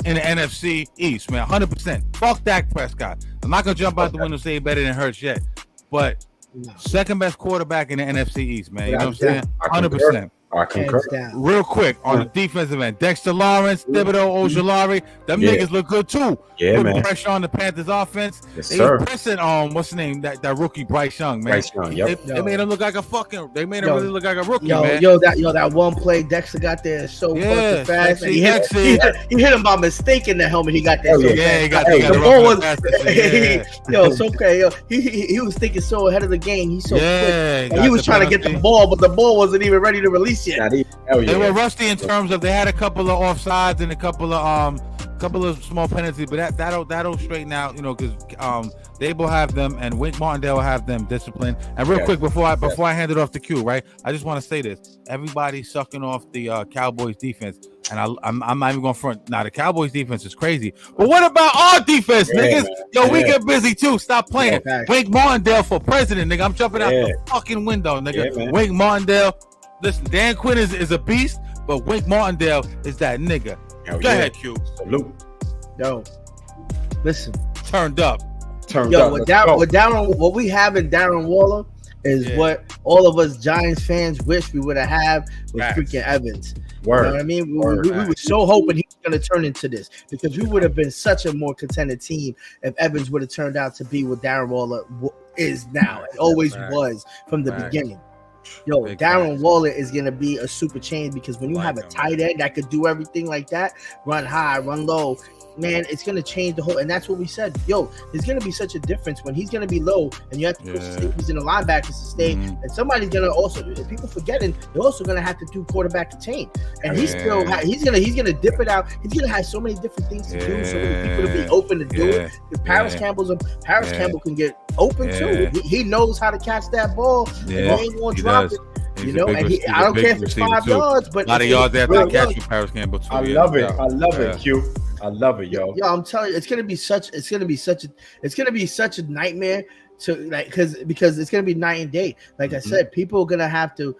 in the NFC East, man. 100%. Fuck Dak Prescott. I'm not gonna jump out the window and say better than Hurts yet, but second best quarterback in the NFC East, man. You know what I'm saying? 100%. I concur. Real quick on the defensive end, Dexter Lawrence, Thibodeau, Ojolari, them niggas look good too. Yeah, putting man. Pressure on the Panthers offense. Yes, they sir. was pressing what's the name? That rookie Bryce Young, man. Bryce Young, yep. They made him look like a fucking. They made him really look like a rookie, man. That one play Dexter got there is so fucking fast. He hit him by mistake in the helmet. He got there. He got the ball was. It's okay. He was thinking so ahead of the game. He's so quick. And he was trying to get the ball, but the ball wasn't even ready to release yet. They were rusty in terms of they had a couple of offsides and a couple of small penalties, but that'll straighten out, because Dable will have them and Wink Martindale will have them disciplined. And real quick before I hand it off to Q, right? I just want to say this: everybody's sucking off the Cowboys defense, and I'm not even going front. Now the Cowboys defense is crazy, but what about our defense, niggas? Yo, we get busy too. Stop playing. Wink Martindale for president, nigga. I'm jumping out the fucking window, nigga. Wink Martindale. listen, Dan Quinn is a beast, but Wink Martindale is that nigga. Go ahead, Q. Salute. Yo, listen. Turned up. What we have in Darren Waller is what all of us Giants fans wish we would have had with freaking Evans. Word. You know what I mean? We were so hoping he was going to turn into this because we would have been such a more contended team if Evans would have turned out to be what Darren Waller is now. It always was from the beginning. Yo, Darren Waller is going to be a super chain because when you have a tight end that could do everything like that, run high, run low, man, it's going to change the whole. And that's what we said. Yo, there's going to be such a difference when he's going to be low and you have to put safeties in the linebackers to stay. And somebody's going to also, people forgetting, they're also going to have to do quarterback contain. And he's going to dip it out. He's going to have so many different things to do, so many people to be open to do it. Because Paris Campbell can get open too. He knows how to catch that ball. And he ain't going to drop it. You know, and I don't care if it's 5 yards, but a lot of yards they have to catch with Paris Campbell too. I love it, Q. I love it, yo. Yo, I'm telling you, it's gonna be such a nightmare to like because it's gonna be night and day. Like I said, people are gonna have to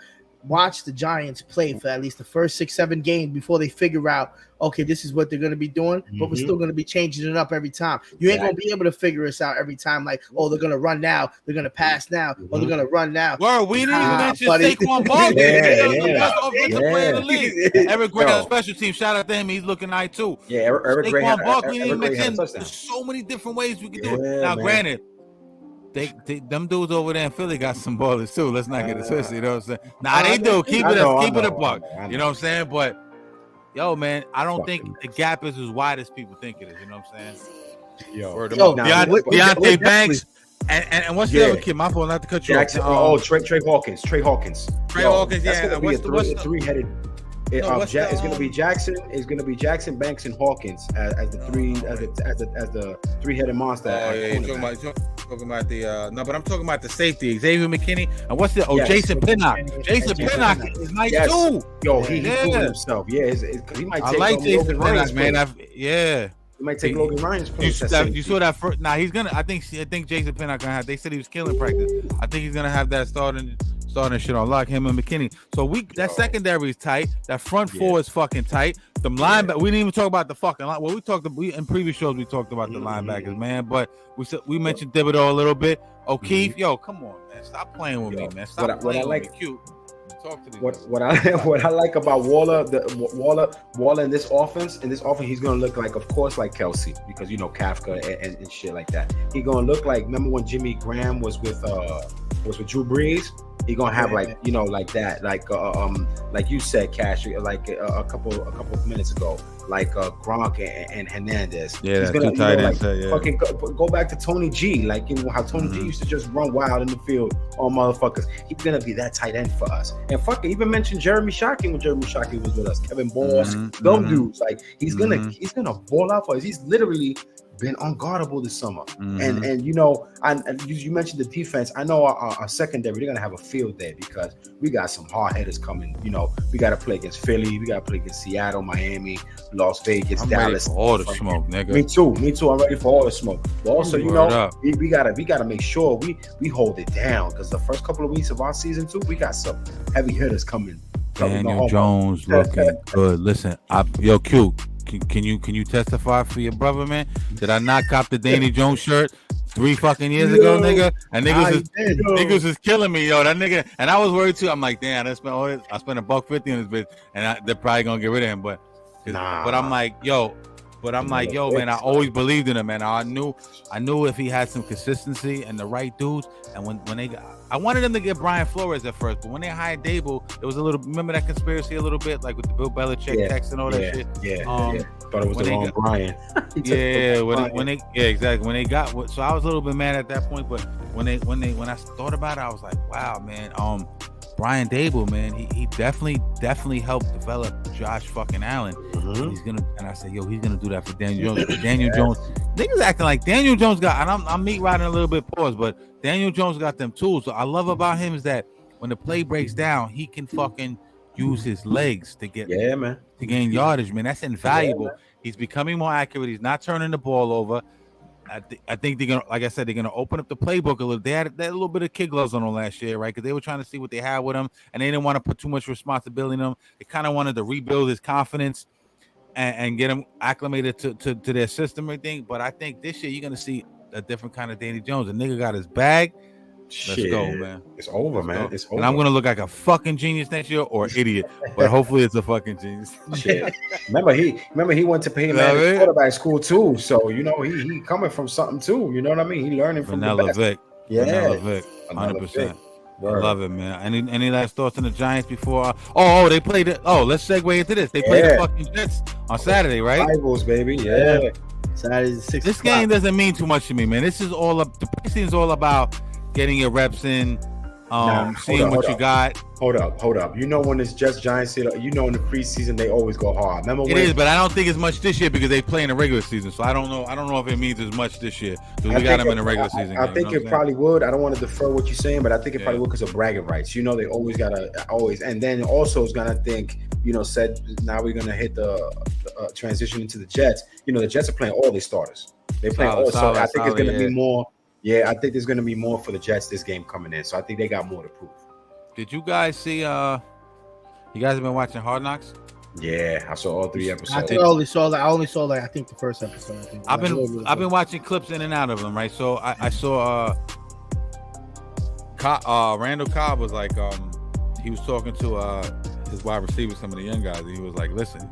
watch the Giants play for at least the first 6-7 games before they figure out, okay, this is what they're going to be doing, but we're still going to be changing it up every time. You ain't going to be able to figure us out every time, like, oh, they're going to run now, they're going to pass now, or they're going to run now. Word, we didn't even mention Saquon Barkley. Eric Gray on special team. Shout out to him. He's looking nice too. Yeah, Eric Gray. Saquon Barkley didn't mention. There's so many different ways we can do it. Now, granted, them dudes over there in Philly got some ballers too. Let's not get it twisted. You know what I'm saying? Nah, they do. Keep it a buck. You know what I'm saying? But yo, man, I don't think the gap is as wide as people think it is. You know what I'm saying? Yo, Deontay Banks and what's the other kid? My fault, not to cut you off. Trey Hawkins. Trey Hawkins. Yeah. That's gonna be a three-headed. It's going to be Jackson. It's going to be Jackson, Banks, and Hawkins as the three-headed monster. Oh yeah, you're talking about the no, but I'm talking about the safety, Xavier McKinney, and what's the Jason Pinnock. Jason Pinnock is nice too. Yo, he proved himself. Yeah, he might take. I like Jason Pinnock, man. He might take Logan Ryan's place. You saw that first. Nah, he's gonna. I think Jason Pinnock gonna have. They said he was killing practice. I think he's gonna have that starting shit on lock, him and McKinney. So that secondary is tight. That front four is fucking tight. The linebacker, we didn't even talk about the fucking line. Well, in previous shows we talked about the linebackers, man. But we mentioned Thibodeau a little bit. O'Keefe, yo, come on, man, stop playing with me, man. Stop playing with me. Cute. Talk to these what I like about Waller in this offense, he's gonna look like, of course, like Kelsey, because you know Kafka and shit like that. He's gonna look like, remember when Jimmy Graham was with Drew Brees? He gonna have like that, like you said, Cash, like a couple of minutes ago, like Gronk and Hernandez. Yeah, he's gonna tight ends. Fucking go back to Tony G, like you know how Tony G used to just run wild in the field on motherfuckers. He's gonna be that tight end for us. And fucking even mention Jeremy Shockey when Jeremy Shockey was with us, Kevin Boss, those dudes. Like he's gonna ball out for us. He's literally been unguardable this summer. And you know, you mentioned the defense. I know our secondary, they're gonna have a field day because we got some hard hitters coming. You know, we gotta play against Philly, we gotta play against Seattle, Miami, Las Vegas, I'm Dallas. Ready for all the smoke, nigga. Me too. I'm ready for all the smoke. But also, you know, we gotta make sure we hold it down because the first couple of weeks of our season 2, we got some heavy hitters coming. Daniel Jones looking good. Listen, yo, Q. Can you testify for your brother, man? Did I not cop the Danny Jones shirt 3 fucking years ago, nigga? And niggas was killing me, yo. That nigga, and I was worried too. I'm like, damn, I spent $150 on this bitch, and they're probably gonna get rid of him. But I'm like, yo, man, I always believed in him, man. I knew if he had some consistency and the right dudes, and when they got, I wanted them to get Brian Flores at first, but when they hired Dable, it was a little. Remember that conspiracy a little bit, like with the Bill Belichick text and all that shit. Thought it was the wrong Brian. Exactly. When they got, so I was a little bit mad at that point, but when I thought about it, I was like, wow, man. Brian Dable, man, he definitely helped develop Josh fucking Allen. And I said, yo, he's gonna do that for Daniel Jones. Daniel Jones, niggas acting like Daniel Jones got, and I'm meat riding a little bit pause, but Daniel Jones got them tools. So I love about him is that when the play breaks down, he can fucking use his legs to get to gain yardage, man. That's invaluable. He's becoming more accurate. He's not turning the ball over. I think they're gonna, like I said, they're gonna open up the playbook a little. They had a little bit of kid gloves on them last year, right? Because they were trying to see what they had with him, and they didn't want to put too much responsibility on him. They kind of wanted to rebuild his confidence and get him acclimated to their system and everything. But I think this year you're gonna see a different kind of Danny Jones. The nigga got his bag. Let's go, man. It's over, man. It's over. And I'm gonna look like a fucking genius next year or idiot, but hopefully it's a fucking genius. Shit. Remember he went to pay man quarterback school too. So you know he coming from something too. You know what I mean? He learning from Vanilla the best. Vic. Yeah, Vanilla Vic. 100%. I love it, man. Any last thoughts on the Giants before? They played it. Let's segue into this. They played the fucking Jets on Saturday, right? Rivals, baby. Yeah. Saturday's 6 This game doesn't mean too much to me, man. This is all up. The preseason is all about getting your reps in, seeing what you got. Hold up. You know when it's just Giants, you know in the preseason they always go hard. Remember when it is, but I don't think it's much this year because they play in the regular season. So I don't know if it means as much this year because we got them in the regular season. I think it probably would. I don't want to defer what you're saying, but I think it probably would because of bragging rights. You know, they always and then also is gonna think. You know, said now we're gonna hit the transition into the Jets. You know, the Jets are playing all their starters. They're playing all. So I think it's gonna be more. Yeah, I think there's going to be more for the Jets this game coming in. So I think they got more to prove. Did you guys see? You guys have been watching Hard Knocks? Yeah, I saw all 3 episodes. I only saw I think the first episode. I've been watching clips in and out of them, right? So I saw Randall Cobb was like he was talking to his wide receivers, some of the young guys, and he was like, "Listen,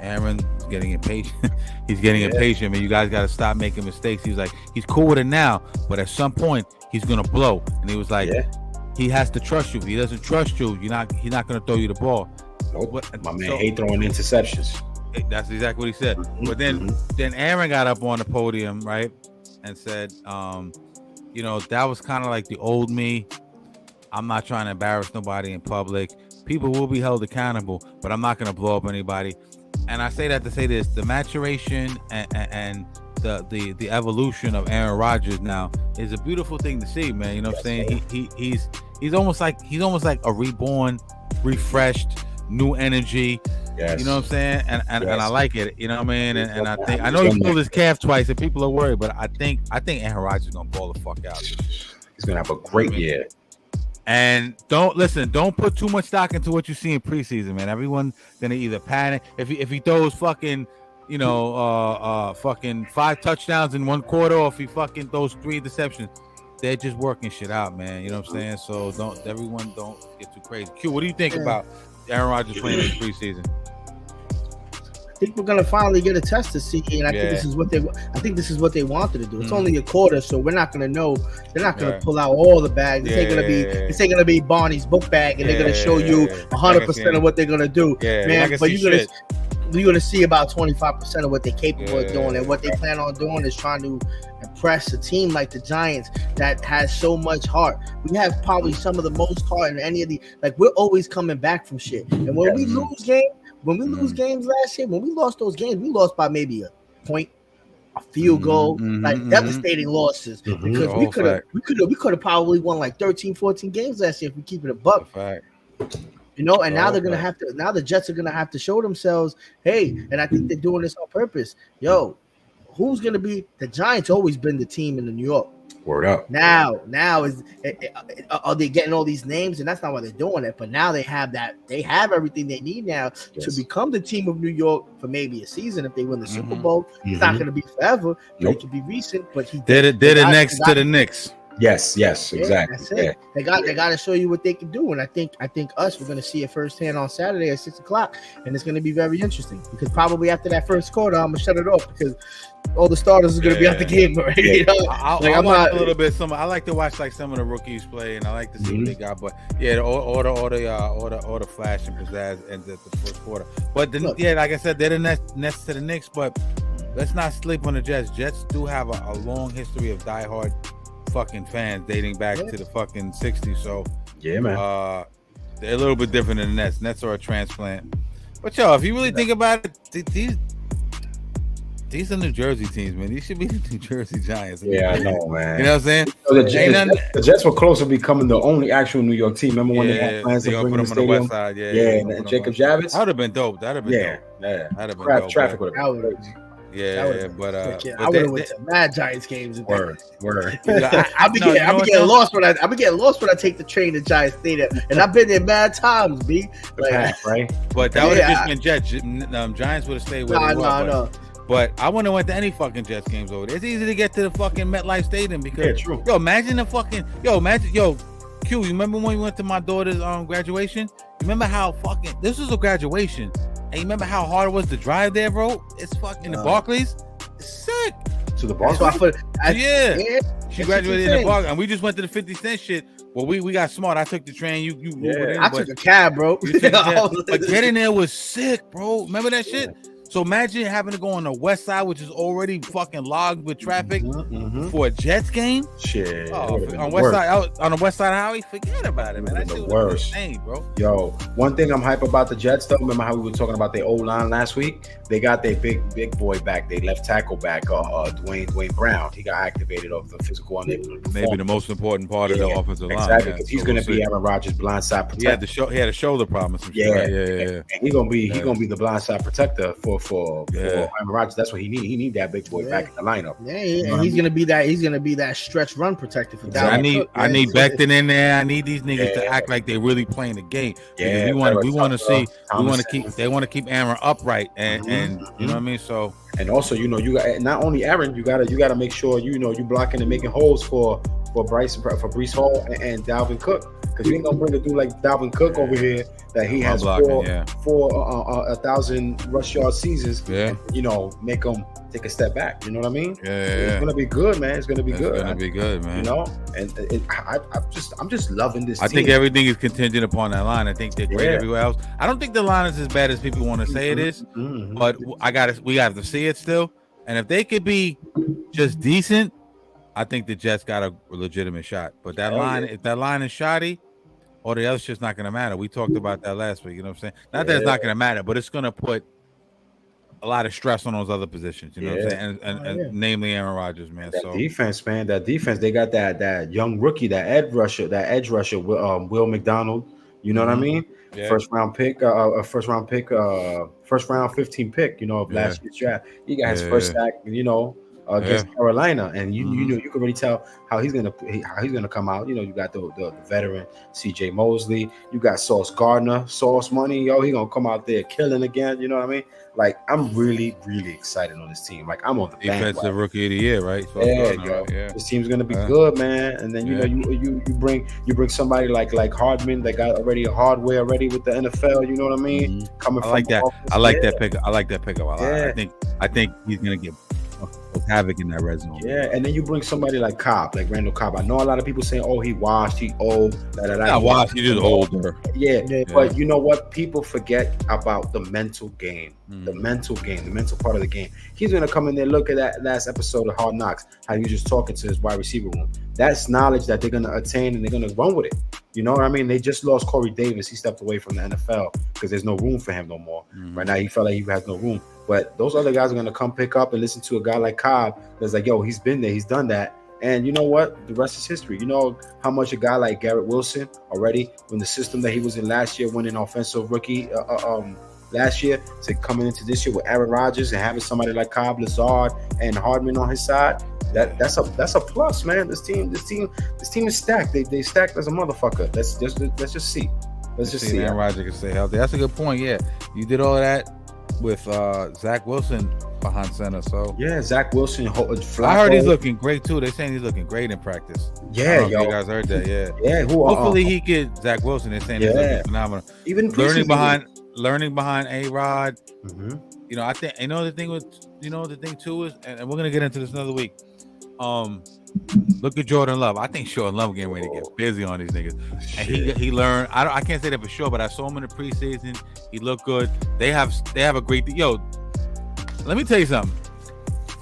Aaron's getting impatient. He's getting impatient, man. You guys got to stop making mistakes." He was like, he's cool with it now, but at some point he's gonna blow. And he was like, he has to trust you. If he doesn't trust you, he's not gonna throw you the ball. Nope. My man hate throwing interceptions. That's exactly what he said. But then Aaron got up on the podium, right, and said, that was kind of like the old me. I'm not trying to embarrass nobody in public. People will be held accountable, but I'm not gonna blow up anybody. And I say that to say this: the maturation and the evolution of Aaron Rodgers now is a beautiful thing to see, man. You know what I'm saying? He's almost like a reborn, refreshed, new energy. Yes. You know what I'm saying? And I like it. You know what I mean? And I know he pulled his calf twice, and people are worried, but I think Aaron Rodgers is gonna ball the fuck out. He's gonna have a great year. And don't put too much stock into what you see in preseason, man. Everyone's gonna either panic if he throws fucking 5 touchdowns in 1 quarter, or if he fucking throws 3 interceptions. They're just working shit out, man. You know what I'm saying? So don't get too crazy. Q, what do you think about Aaron Rodgers playing in preseason? I think we're gonna finally get a test to see, and I think this is what they wanted to do. It's only a quarter, so we're not gonna know. They're not gonna pull out all the bags. It's ain't gonna be Barney's book bag, and they're gonna show you 100% of what they're gonna do, man. But you're gonna see about 25% of what they're capable of doing, and what they plan on doing is trying to impress a team like the Giants that has so much heart. We have probably some of the most heart in any of the. Like, we're always coming back from shit, and when we lose games. When we lose games last year, when we lost those games, we lost by maybe a point, a field goal, like devastating losses. Because we could have probably won like 13, 14 games last year if we keep it a buck. And now they're gonna have to. Now the Jets are gonna have to show themselves. Hey, and I think they're doing this on purpose. Yo, who's gonna be the Giants? Always been the team in New York. Word up. Now are they getting all these names? And that's not why they're doing it. But now they have that. They have everything they need now to become the team of New York for maybe a season if they win the Super Bowl. It's not going to be forever. It could be recent. But he did it next to the Knicks. Yes, exactly. That's it. They got to show you what they can do, and I think we're going to see it firsthand on Saturday at 6:00, and it's going to be very interesting because probably after that first quarter, I'm gonna shut it off because all the starters are going to be out the game already. You know? I'm watch a little bit. I like to watch like some of the rookies play, and I like to see what they got. But all the flash and pizzazz ends at the first quarter. But like I said, they're the next to the Knicks. But let's not sleep on the Jets. Jets do have a long history of diehard fucking fans dating back to the fucking 60s. So man, they're a little bit different than the Nets. Nets are a transplant. But if you really think about it, these are New Jersey teams, man. These should be the New Jersey Giants. I know, man. You know what I'm saying? So the Jets were close to becoming the only actual New York team. Remember when they had plans to bring them on the west side? And Jacob Javits. That would have been dope. That'd have been dope. That'd have been dope. Traffic would have been Yeah, but I would have went to mad Giants games. Word. I be getting lost when I take the train to Giants Stadium, and I've been there mad times, B. Like, right? But that would have just been Jets. Giants would have stayed where they were. No. But I wouldn't have went to any fucking Jets games over there. It's easy to get to the fucking MetLife Stadium because true. Imagine Q, you remember when we went to my daughter's graduation? You remember how fucking this was a graduation, and you remember how hard it was to drive there, bro? It's fucking the Barclays. It's sick. To the Barclays? She graduated in the Barclays, and we just went to the 50 Cent shit. Well, we got smart. I took the train. You Ubered in. I took a cab, bro. But getting there was sick, bro. Remember that shit? Yeah. So imagine having to go on the west side, which is already fucking logged with traffic for a Jets game. Shit. On the west side of Howie, forget about it, man. That's the worst. Insane, bro. Yo, one thing I'm hype about the Jets, though. Remember how we were talking about their O-line last week? They got their big boy back. They left tackle back, Dwayne Brown. He got activated off the physical unable to perform. Maybe the most important part of the offensive line. Exactly, because he's going to be Aaron Rodgers' blindside protector. He had a shoulder problem. Yeah. And he's going to be the blindside protector for Aaron Rodgers. That's what he need. He need that big boy back in the lineup. Yeah, and he's gonna be that stretch run protector for Dalvin Cook. I need Becton in there. I need these niggas to act like they really playing the game. Yeah, we want to keep Aaron upright and you know what I mean. So and also you got not only Aaron, you gotta make sure you blocking and making holes for Breece Hall and Dalvin Cook, because you ain't gonna bring a dude like Dalvin Cook over here that he has four 1,000 rush yard seasons. Yeah, make him take a step back. You know what I mean? Yeah, it's gonna be good, man. It's gonna be good. It's gonna be good, man. And I'm just loving this. I think everything is contingent upon that line. I think they're great everywhere else. I don't think the line is as bad as people want to say it is, but we got to see it still. And if they could be just decent, I think the Jets got a legitimate shot. But that line, if that line is shoddy, all the other shit's not going to matter. We talked about that last week. You know what I'm saying? Not that it's not going to matter, but it's going to put a lot of stress on those other positions. You know what I'm saying? And namely Aaron Rodgers, man. That defense, man. That defense. They got that young rookie, that edge rusher, Will McDonald. You know what I mean? Yeah. First round 15 pick. Of last year's draft. He got his first sack. Against Carolina, and you can already tell how he's gonna come out. You got the veteran CJ Mosley, you got Sauce Gardner, Sauce Money, he gonna come out there killing again. You know what I mean? Like, I'm really, really excited on this team. Like, I'm on the defensive rookie of the year, right? This team's gonna be good, man. And then you bring somebody like Hardman that got already a hardware already with the NFL. You know what I mean? Coming from that. I like that pick. I like that pickup. I think he's gonna get havoc in that red zone. Yeah, and then you bring somebody like Cobb, like Randall Cobb. I know a lot of people saying, "Oh, he washed, he old." Not washed, he just older. Yeah, but you know what? People forget about the mental game, the mental part of the game. He's gonna come in there. Look at that last episode of Hard Knocks, how he was just talking to his wide receiver room. That's knowledge that they're gonna attain, and they're gonna run with it. You know what I mean? They just lost Corey Davis. He stepped away from the NFL because there's no room for him no more. Right now, he felt like he has no room. But those other guys are going to come pick up and listen to a guy like Cobb that's like, yo, he's been there, he's done that. And you know what? The rest is history. You know how much a guy like Garrett Wilson already, when the system that he was in last year, winning offensive rookie last year, to coming into this year with Aaron Rodgers and having somebody like Cobb, Lazard, and Hardman on his side, that's a plus, man. This team is stacked. They stacked as a motherfucker. Let's just see. Let's just see. Aaron Rodgers can stay healthy. That's a good point. Yeah, you did all of that with Zach Wilson behind center. So Zach Wilson. I heard he's looking great too. They're saying he's looking great in practice. Yeah, you guys heard that. Yeah. Hopefully he get Zach Wilson. They're saying he's looking phenomenal. Even learning behind A-Rod. I think the thing too is, and we're gonna get into this another week. Look at Jordan Love. I think Jordan Love getting ready to get busy on these niggas. And he learned. I can't say that for sure, but I saw him in the preseason. He looked good. They have a great. Let me tell you something.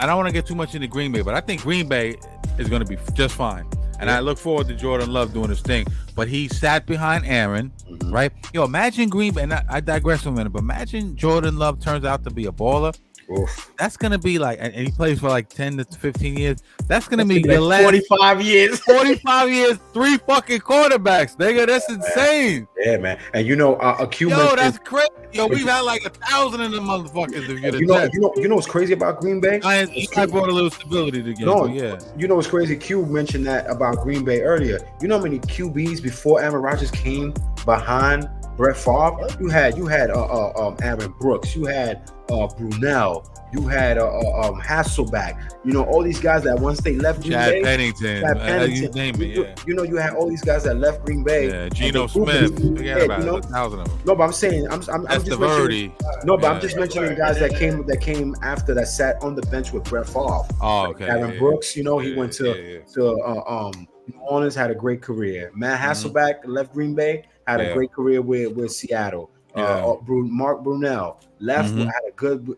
I don't want to get too much into Green Bay, but I think Green Bay is going to be just fine. And I look forward to Jordan Love doing his thing. But he sat behind Aaron, right? Imagine Green Bay. And I digress for a minute, but imagine Jordan Love turns out to be a baller. Oof. That's gonna be like, and he plays for like 10 to 15 years. That's gonna be Like your last 45 years. 45 years, 3 fucking quarterbacks, nigga. That's insane. Yeah, man. And you know, a Q mentioned, that's crazy. Yo, we've had like 1,000 of them motherfuckers. If you're the Jets. you know what's crazy about Green Bay? I brought a little stability to the game. No, Yeah. You know what's crazy? Q mentioned that about Green Bay earlier. You know how many QBs before Aaron Rodgers came behind Brett Favre? You had Aaron Brooks. You had Brunell. You had Hasselback. You know, all these guys that once they left Green Bay. Pennington. You name it, yeah. You know, you had all these guys that left Green Bay. Yeah, Geno Smith. Forget about it. 1,000 of them. No, but I'm saying, I'm just mentioning. No, but I'm just mentioning guys that came after that sat on the bench with Brett Favre. Oh, okay. Aaron Brooks, you know, he went to New Orleans, had a great career. Matt Hasselback left Green Bay, had a great career with Seattle. Mark Brunell left, had a good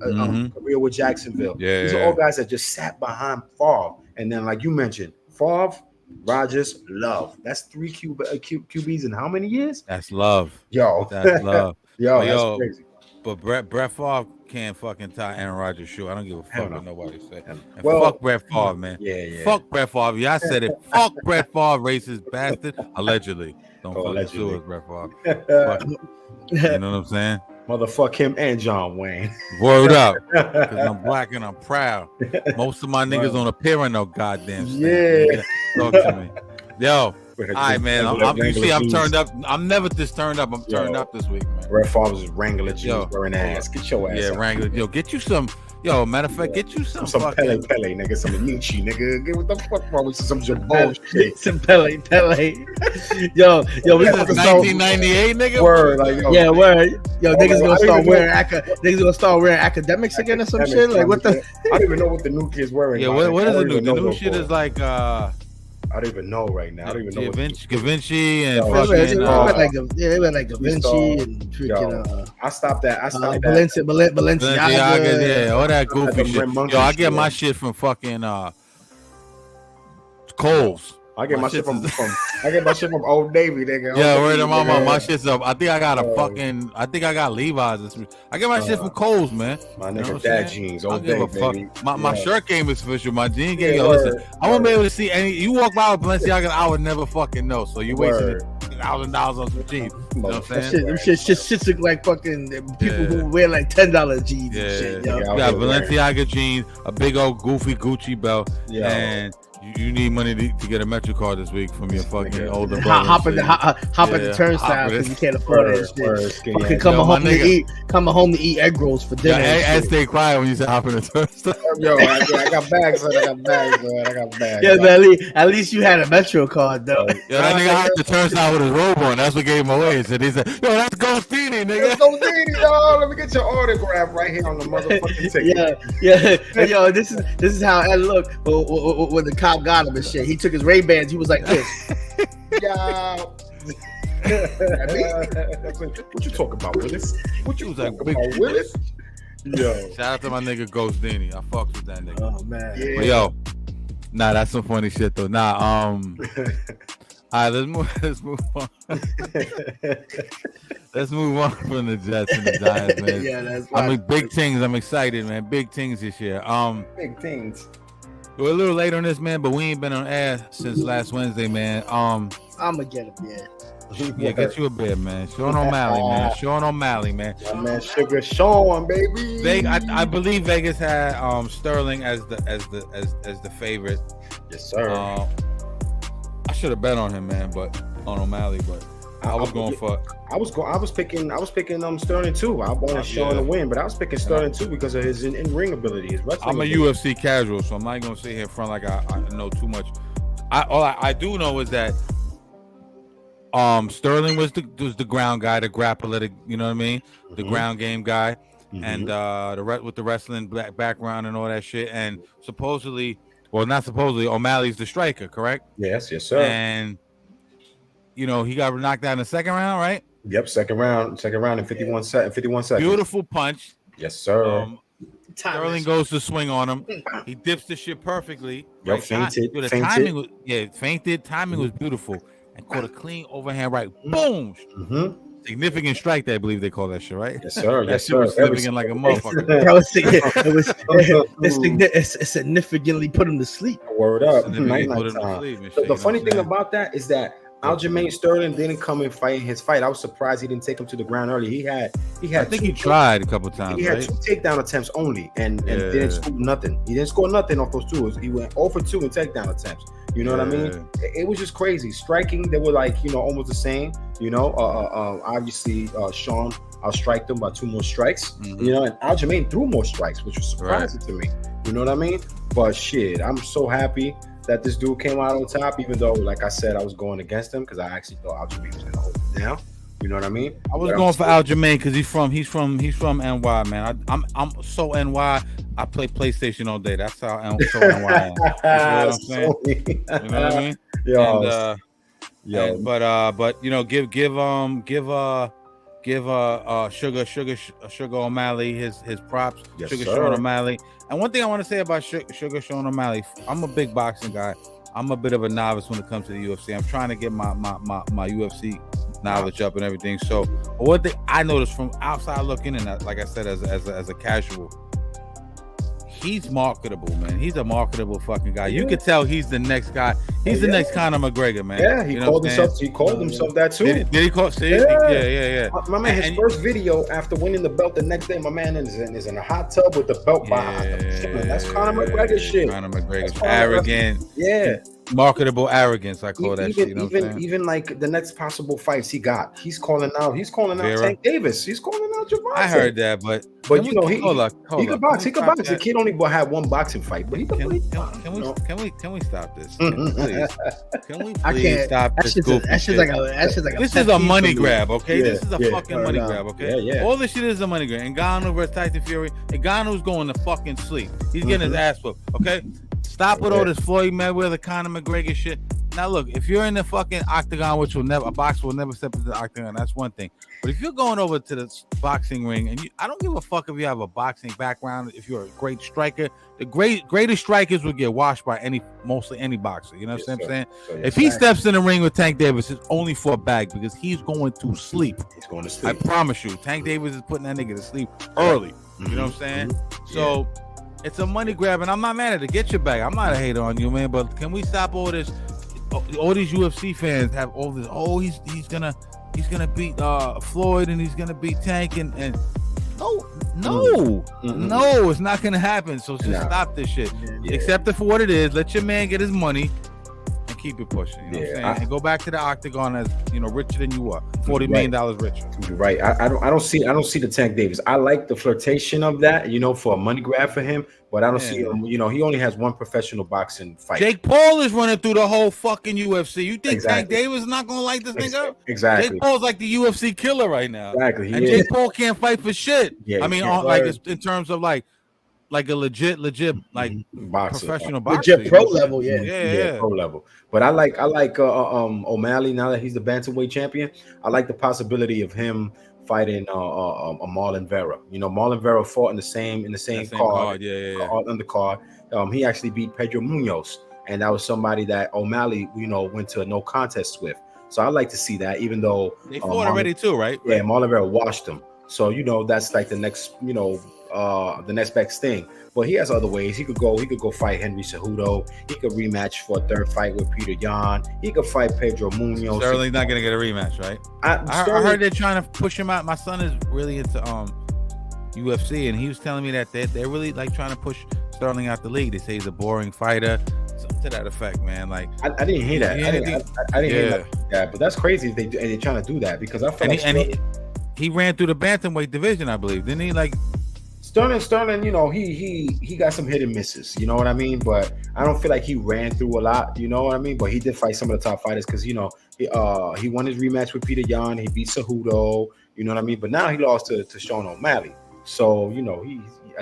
career with Jacksonville. These are all guys that just sat behind Favre. And then, like you mentioned, Favre, Rodgers, Love. That's 3 QBs in how many years? That's love. Yo, that's love. That's crazy. But Brett Favre can't fucking tie Aaron Rodgers' shoe. I don't give a fuck what nobody say. And well, fuck Brett Favre, man. Yeah. Fuck Brett Favre. Yeah, I said it. Fuck Brett Favre, racist bastard. Allegedly. Don't fucking sue us, Brett Favre. You know what I'm saying? Motherfuck him and John Wayne. Word up. Because I'm black and I'm proud. Most of my niggas don't appear in no goddamn stand. Yeah. Talk to me. Yo. All right, man. You see, I'm turned up. I'm never this turned up. I'm turned up this week, man. Brett Favre's Wrangler jeans wearing ass. Get your ass. Yeah, Wrangler. Yo, get you some. Yo, matter of fact, get you some Pele, nigga, some Nietzsche, nigga. Get what the fuck wrong with some Jabot shit? Some Pele. Yo, we got 1998, nigga. Word, like, yeah, word. Yo, niggas gonna start wearing academics again or some shit. Like, what the? I don't even know what the new kid's wearing. Yeah, what is the new? The new shit is like. I don't even know right now. I don't even know. Gavinci and they went like Gavinci and freaking. I stopped that. Balenciaga. Yeah, all that goofy shit. Yo, I get my shit from fucking Kohl's. I get my shit from Old Navy, nigga. Yeah, word of my shit's up. I think I got Levi's. I get my shit from Kohl's, man. My nigga dad jeans, Old Navy, baby. My shirt game is official. My jean game. Yo, listen, I won't be able to see any. You walk by with Balenciaga, I would never fucking know. So you wasted $1,000 on some jeans. You know what I'm saying? Them shit look like fucking people who wear like $10 jeans and shit. Yo. You got Balenciaga jeans, a big old goofy Gucci belt, and you need money to get a MetroCard this week from your fucking older brother. Hop at the turnstile because you can't afford that shit. Fucking come home to eat egg rolls for dinner. And stay quiet when you say hop in the turnstile. Yo, I got bags, man. I got bags. Yeah, man, at least you had a MetroCard, though. Yeah, that nigga hopped the turnstile with his robe on. That's what gave him away. So he said, yo, that's Ghostini, nigga. That's Ghostini, dog. Let me get your autograph right here on the motherfucking ticket. Yeah. Yo, this is how Ed looked when the cop got him and shit. He took his Ray-Bans. He was like this. Yo. What you talking about, Willis? What you talking about, Willis? Yo. Shout out to my nigga Ghostini. I fucks with that nigga. Oh man. Yeah. But yo, that's some funny shit though. All right, let's move on. Let's move on from the Jets and the Giants, man. Yeah, that's big things. I'm excited, man. Big things this year. Big things. We're a little late on this, man, but we ain't been on air since last Wednesday, man. I'm gonna get a beer. Yeah, get you a beer, man. Sean O'Malley, man. My man, Sugar Sean, baby. I believe Vegas had Sterling as the favorite. Yes, sir. I should have bet on him, man, but on O'Malley, but I was picking Sterling too. I wanted Sean to win, but I was picking Sterling too because of his in-ring ability, his wrestling. I'm a UFC casual, so I'm not gonna sit here in front like I know too much. All I do know is that Sterling was the ground guy, the grappler, you know what I mean, the ground game guy, and with the wrestling background and all that shit, and not supposedly, O'Malley's the striker, correct? Yes, sir. And he got knocked out in the second round, right? Yep, second round in 51 seconds. Beautiful punch. Yes, sir. Sterling goes to swing on him. He dips the shit perfectly. Yep, fainted. Timing was beautiful. And caught a clean overhand right. Boom. Significant strike, I believe they call that shit, right? Yes, sir. That shit was significant like a motherfucker. It significantly put him to sleep. Word up. The funny thing about that is that Aljamain Sterling didn't come and fight his fight. I was surprised he didn't take him to the ground early. He had. I think he tried a couple times. He had 2 takedown attempts only, and didn't score nothing. He didn't score nothing off those 2. He went 0 for 2 in takedown attempts. You know what I mean? It was just crazy. Striking, they were like almost the same. Obviously Sean outstriked him by 2 more strikes. And Aljamain threw more strikes, which was surprising to me. You know what I mean? But shit, I'm so happy that this dude came out on top, even though, like I said, I was going against him because I actually thought Aljamain was gonna hold it down. You know what I mean? I was going for Aljamain because he's from NY, man. I'm so NY. I play PlayStation all day. That's how so NY I am. You know what I'm saying? You know what I mean? Give Sugar O'Malley his props. Yes, Sugar sir. Sean O'Malley. And one thing I want to say about Sugar Sean O'Malley, I'm a big boxing guy. I'm a bit of a novice when it comes to the UFC. I'm trying to get my UFC knowledge up and everything. So one thing I noticed from outside looking in, like I said, as a casual, he's marketable, man. He's a marketable fucking guy. You could tell he's the next guy. He's the next Conor McGregor, man. Yeah, he called himself that too. Did he call? See, yeah. My man, his first video after winning the belt the next day, my man is in a hot tub with the belt behind him. That's Conor McGregor shit. Conor McGregor's arrogant. Yeah. Marketable arrogance, I call that shit. You know even like the next possible fights he got, he's calling out Tank Davis. He's calling out Javante. I heard that, but he could box. He could box. The kid only had 1 boxing fight, but he could. Can we stop this? Can we please stop this? That's just like a. This is a money grab, okay? Yeah, this is a fucking money grab, okay? Yeah. All this shit is a money grab. Ngannou versus Tyson Fury. Ngannou's going to fucking sleep. He's getting his ass whooped, okay? Stop with all this Floyd Mayweather, Conor McGregor shit. Now look, if you're in the fucking octagon, which a boxer will never step into the octagon, that's one thing. But if you're going over to the boxing ring, and I don't give a fuck if you have a boxing background, if you're a great striker, the greatest strikers will get washed by mostly any boxer. You know what I'm saying? If he steps in the ring with Tank Davis, it's only for a bag because he's going to sleep. He's going to sleep. I promise you, Tank Davis is putting that nigga to sleep early. You know what I'm saying? So it's a money grab, and I'm not mad at it. Get your bag. I'm not a hater on you, man. But can we stop all this? All these UFC fans have all this. Oh, he's gonna beat Floyd, and he's gonna beat Tank, and no, it's not gonna happen. So just stop this shit. Accept it for what it is. Let your man get his money and keep it pushing. You know what I'm saying? And go back to the octagon as richer than you are, $40 million richer. You're right. I don't see the Tank Davis. I like the flirtation of that, for a money grab for him, but I don't see him. He only has 1 professional boxing fight. Jake Paul is running through the whole fucking UFC. You think Tank Davis is not gonna like this nigga? Exactly. Jake Paul's like the UFC killer right now. Exactly. And Jake Paul can't fight for shit. Yeah, I mean, in terms of like a legit like boxer, professional boxer, legit pro level, pro level. But I like O'Malley now that he's the bantamweight champion. I like the possibility of him fighting a Marlon Vera. Marlon Vera fought in the same card, undercard. He actually beat Pedro Munoz, and that was somebody that O'Malley went to a no contest with. So I'd like to see that, even though they fought already too, right? Yeah, Marlon Vera washed him. So that's like the next the next best thing. But he has other ways. He could go fight Henry Cejudo. He could rematch for a 3rd fight with Peter Yan. He could fight Pedro Munoz. Sterling's not gonna get a rematch, right? I heard they're trying to push him out. My son is really into UFC, and he was telling me that they're really like trying to push Sterling out the league. They say he's a boring fighter, something to that effect, man. Like I didn't hear that. I didn't hear that. But that's crazy if they're trying to do that, because I feel he ran through the bantamweight division, I believe, didn't he? Like Sterling, he got some hit and misses, you know what I mean? But I don't feel like he ran through a lot, you know what I mean? But he did fight some of the top fighters because, he won his rematch with Peter Yan. He beat Cejudo, you know what I mean? But now he lost to Sean O'Malley. So,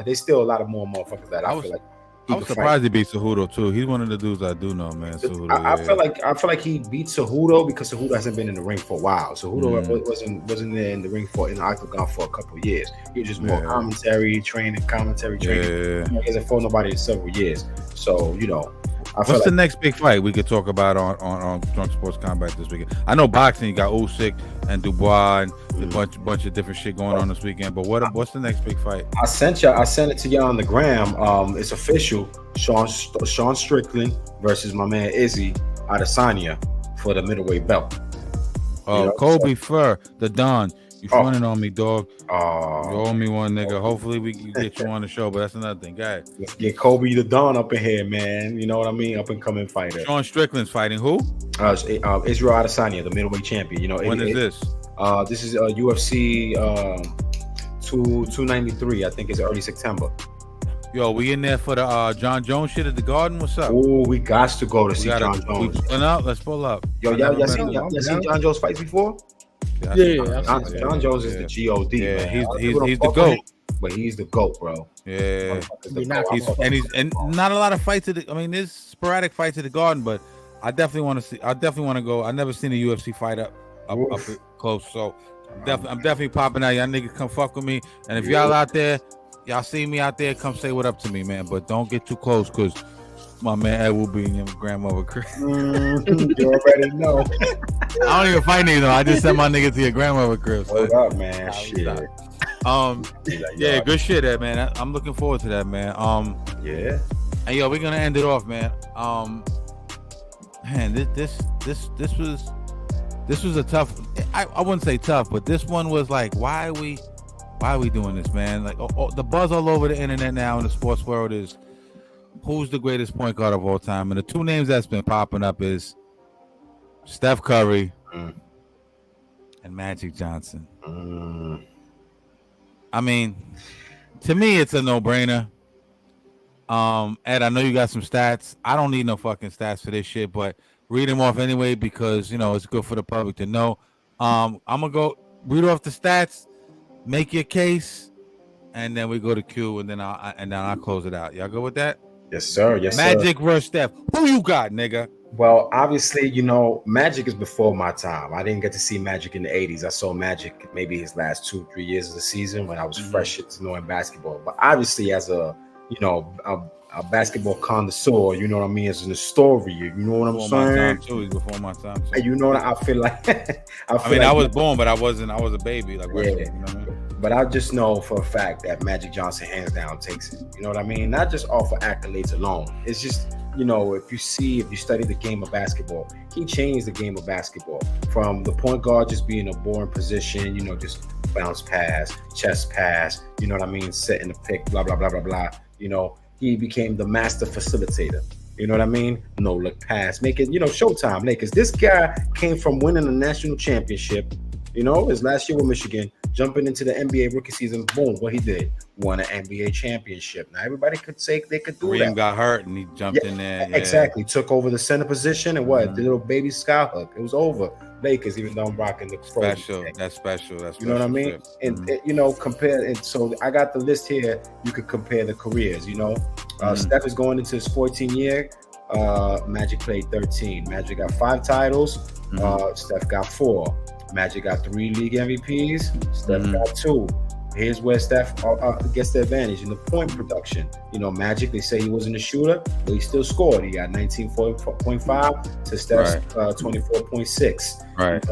there's still a lot of more motherfuckers that I feel like I was surprised he beat Cejudo too. He's one of the dudes I do know, man. Cejudo, I feel like he beat Cejudo because Cejudo hasn't been in the ring for a while. Cejudo wasn't there in the octagon for a couple of years. He was just more commentary training. Yeah. He hasn't fought nobody in several years. So What's the next big fight we could talk about on Drunk Sports Combat this weekend? I know boxing, you got Usyk and Dubois and a bunch of different shit going on this weekend. But what's the next big fight? I sent it to y'all on the gram. It's official. Sean Strickland versus my man Izzy Adesanya for the middleweight belt. Kobe Fur, the Don. You fronting on me, dog. You owe me one, nigga. Hopefully we can get you on the show, but that's another thing. Guys, let's get Kobe the Don up in here, man. You know what I mean? Up and coming fighter. Sean Strickland's fighting who? Israel Adesanya, the middleweight champion. You know, when is this? This is UFC 293. I think it's early September. Yo, we in there for the John Jones shit at the Garden? What's up? Oh, we got to go to see John Jones. Let's pull up. Yo, y'all seen John Jones fights before? Yeah. John Jones is the GOD. Yeah, man. he's the GOAT. But he's the GOAT, bro. Yeah, and not a lot of fights there's sporadic fights at the Garden, but I definitely want to see. I definitely want to go. I've never seen a UFC fight up close, so I'm definitely popping out. Y'all niggas come fuck with me, and if y'all out there, y'all see me out there, come say what up to me, man. But don't get too close, cause my man Ed will be in your grandmother crib. You already know. I don't even fight niggas though. I just sent my nigga to your grandmother crib. So. What up, man? Shit. Yeah, good shit, Ed, man. I'm looking forward to that, man. Yeah. And yo, we're gonna end it off, man. Man, this was a tough. I wouldn't say tough, but this one was like, why are we doing this, man? Like, the buzz all over the internet now in the sports world is who's the greatest point guard of all time, and the two names that's been popping up is Steph Curry and Magic Johnson. I mean, to me, it's a no-brainer. Ed, I know you got some stats. I don't need no fucking stats for this shit, but read them off anyway because, it's good for the public to know. I'm going to go read off the stats, make your case, and then we go to Q, and then I'll close it out. Y'all go with that? Yes, sir. Magic versus Steph. Who you got, nigga? Well, obviously, Magic is before my time. I didn't get to see Magic in the 80s. I saw Magic maybe his last 2-3 years of the season when I was fresh to knowing basketball. But obviously, as a basketball connoisseur, you know what I mean, as an historian, you know what I'm saying? Before my time too. And you know what I feel like? I was born, but I was a baby. Like, yeah. You know what I mean? But I just know for a fact that Magic Johnson hands down takes it. You know what I mean? Not just off of accolades alone. It's just, if you study the game of basketball, he changed the game of basketball from the point guard just being a boring position, just bounce pass, chest pass, you know what I mean? Setting the pick, blah, blah, blah, blah, blah. He became the master facilitator. You know what I mean? No look pass, making, Showtime Lakers. This guy came from winning a national championship, his last year with Michigan, jumping into the NBA rookie season. Boom, what he did, won an NBA championship. Now everybody could say they could do that. Kareem got hurt and he jumped in there. Yeah. Exactly, took over the center position and the little baby skyhook. It was over. Lakers, even though I'm rocking the special. That's special. You know what I mean? And compare. And so I got the list here. You could compare the careers. Steph is going into his 14th year. Magic played 13. Magic got 5 titles. Steph got 4. Magic got 3 league MVPs. Steph got 2. Here's where Steph gets the advantage in the point production. Magic, they say he wasn't a shooter, but he still scored. He got 19.5 to Steph's 24.6. Right.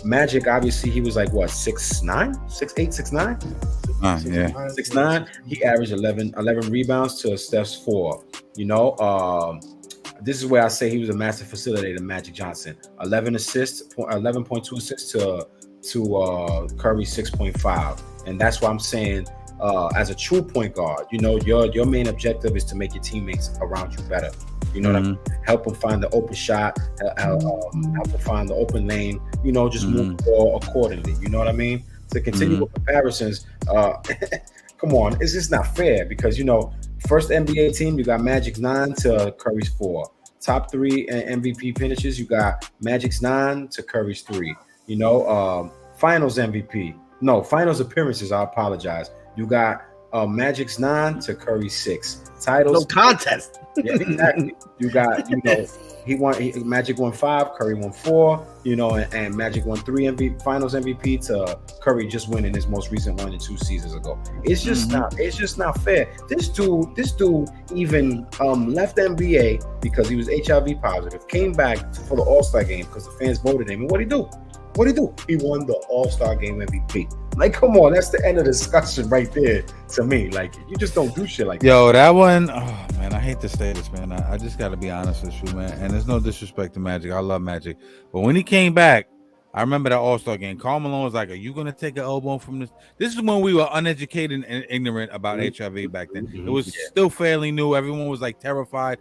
Magic, obviously, he was like, what, 6'9"? 6'8", 6'9"? Yeah. 6'9". He averaged 11 rebounds to Steph's 4. This is where I say he was a massive facilitator, Magic Johnson. 11.2 assists to Curry 6.5. And that's why I'm saying, as a true point guard, your main objective is to make your teammates around you better. You know what I mean? Help them find the open shot, help them find the open lane, just move the ball accordingly. You know what I mean? To continue with comparisons, come on, it's just not fair because, first NBA team, you got Magic's 9 to Curry's 4. Top 3 MVP finishes, you got Magic's 9 to Curry's 3. Finals MVP. No, finals appearances, I apologize. You got Magic's 9 to Curry's 6. Titles. No contest. Yeah, exactly. You got, Magic won 5, Curry won 4, and Magic won 3 Finals MVP to Curry just winning his most recent one 2 seasons ago. It's just not fair. This dude even left the NBA because he was HIV positive, came back for the All-Star game because the fans voted him, and what'd he do? He won the All-Star game MVP. Like, come on, that's the end of the discussion right there to me. Like, you just don't do shit like that. Yo, that one, oh man, I hate to say this, man. I just gotta be honest with you, man. And there's no disrespect to Magic. I love Magic. But when he came back, I remember that All-Star game. Karl Malone was like, "Are you gonna take an elbow from this?" This is when we were uneducated and ignorant about HIV back then. It was still fairly new. Everyone was like terrified.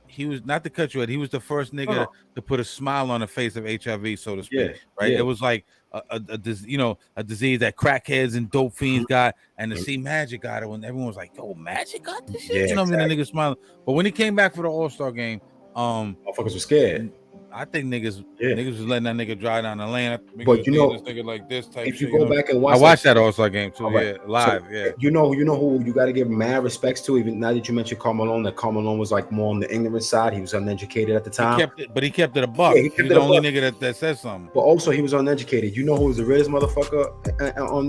He was, not to cut you out, he was the first nigga to put a smile on the face of HIV, so to speak. Right? It was like a disease that crackheads and dope fiends got, and to see Magic got it when everyone was like, "Yo, Magic got this shit." The nigga smiling. But when he came back for the All-Star game, motherfuckers were scared. I think niggas was letting that nigga drive down the lane. But this nigga like this type. If you go back and watch, I watched that All-Star game too. Live. So, you know who you got to give mad respects to. Even now that you mentioned Karl Malone, that Karl Malone was like more on the ignorant side. He was uneducated at the time. He kept it a buck. He was the only nigga that said something. But also he was uneducated. You know who was the realest motherfucker on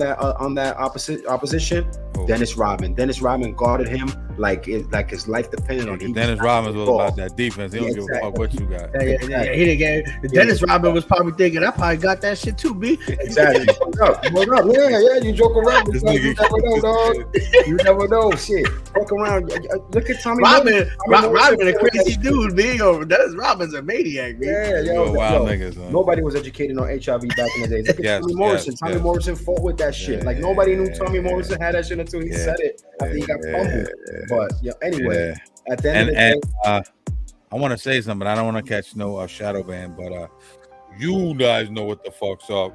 that opposition? Oh. Dennis Rodman. Dennis Rodman guarded him like his life depended on it. Dennis Rodman was all about that defense. He don't give a fuck what you got. He didn't get. Dennis Rodman was probably thinking, I probably got that shit too, B. Exactly. Yeah, you joke around. You never know, dog. You never know. Shit. Fuck around. Look at Tommy Rodman. Rodman a crazy dude, B. Dennis Rodman's a maniac, B. Wild niggas. Nobody was educated on HIV back in the day. Look at Tommy Morrison. Tommy Morrison fought with that shit. Like, nobody knew Tommy Morrison had that shit until he said it after he got pummeled. But anyway, at the end of the day, I want to say something, but I don't want to catch no shadow ban. But you guys know what the fuck's up.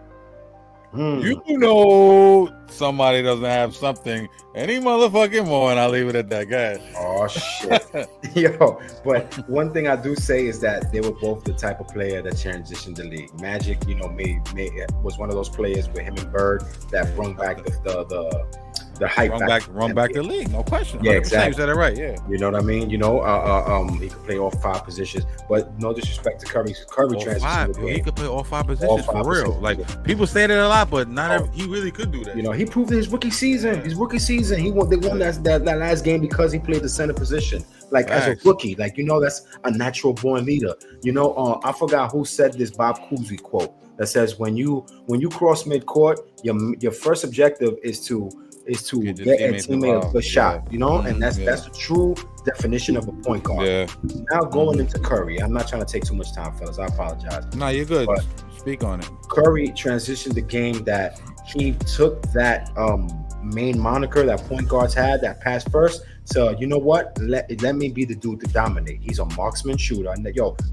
You know somebody doesn't have something any motherfucking more, and I'll leave it at that, guy. Oh shit. Yo, but one thing I do say is that they were both the type of player that transitioned the league. Magic, was one of those players with him and Bird that brought back the hype run back the league, no question. Yeah, exactly. You said it right. Yeah, you know what I mean. He could play all 5 positions, but no disrespect to Curry. Curry transitioned. He could play all 5 positions for real. Like, people say that a lot, but he really could do that. He proved in his rookie season. They won that last game because he played the center position. Like, as a rookie, that's a natural born leader. I forgot who said this Bob Cousy quote that says when you cross midcourt, your first objective is to get a teammate a good shot, and that's the true definition of a point guard. Yeah. Now going into Curry, I'm not trying to take too much time, fellas. I apologize. No, you're good. But speak on it. Curry transitioned the game that he took that main moniker that point guards had, that pass first. So you know what? Let me be the dude to dominate. He's a marksman shooter.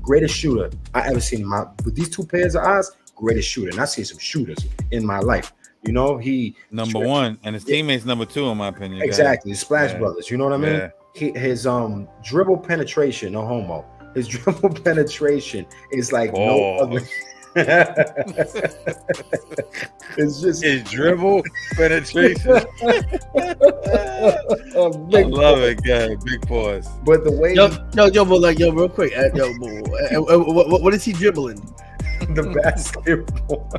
Greatest shooter I ever seen with these 2 pairs of eyes. Greatest shooter, and I see some shooters in my life. He number 1, and his teammates number 2, in my opinion. Exactly, the Splash Brothers. You know what I mean? Yeah. His dribble penetration, no homo. His dribble penetration is like no other. It's just his dribble penetration. I love it, guy. Big pause. But the way real quick, what is he dribbling? The basketball.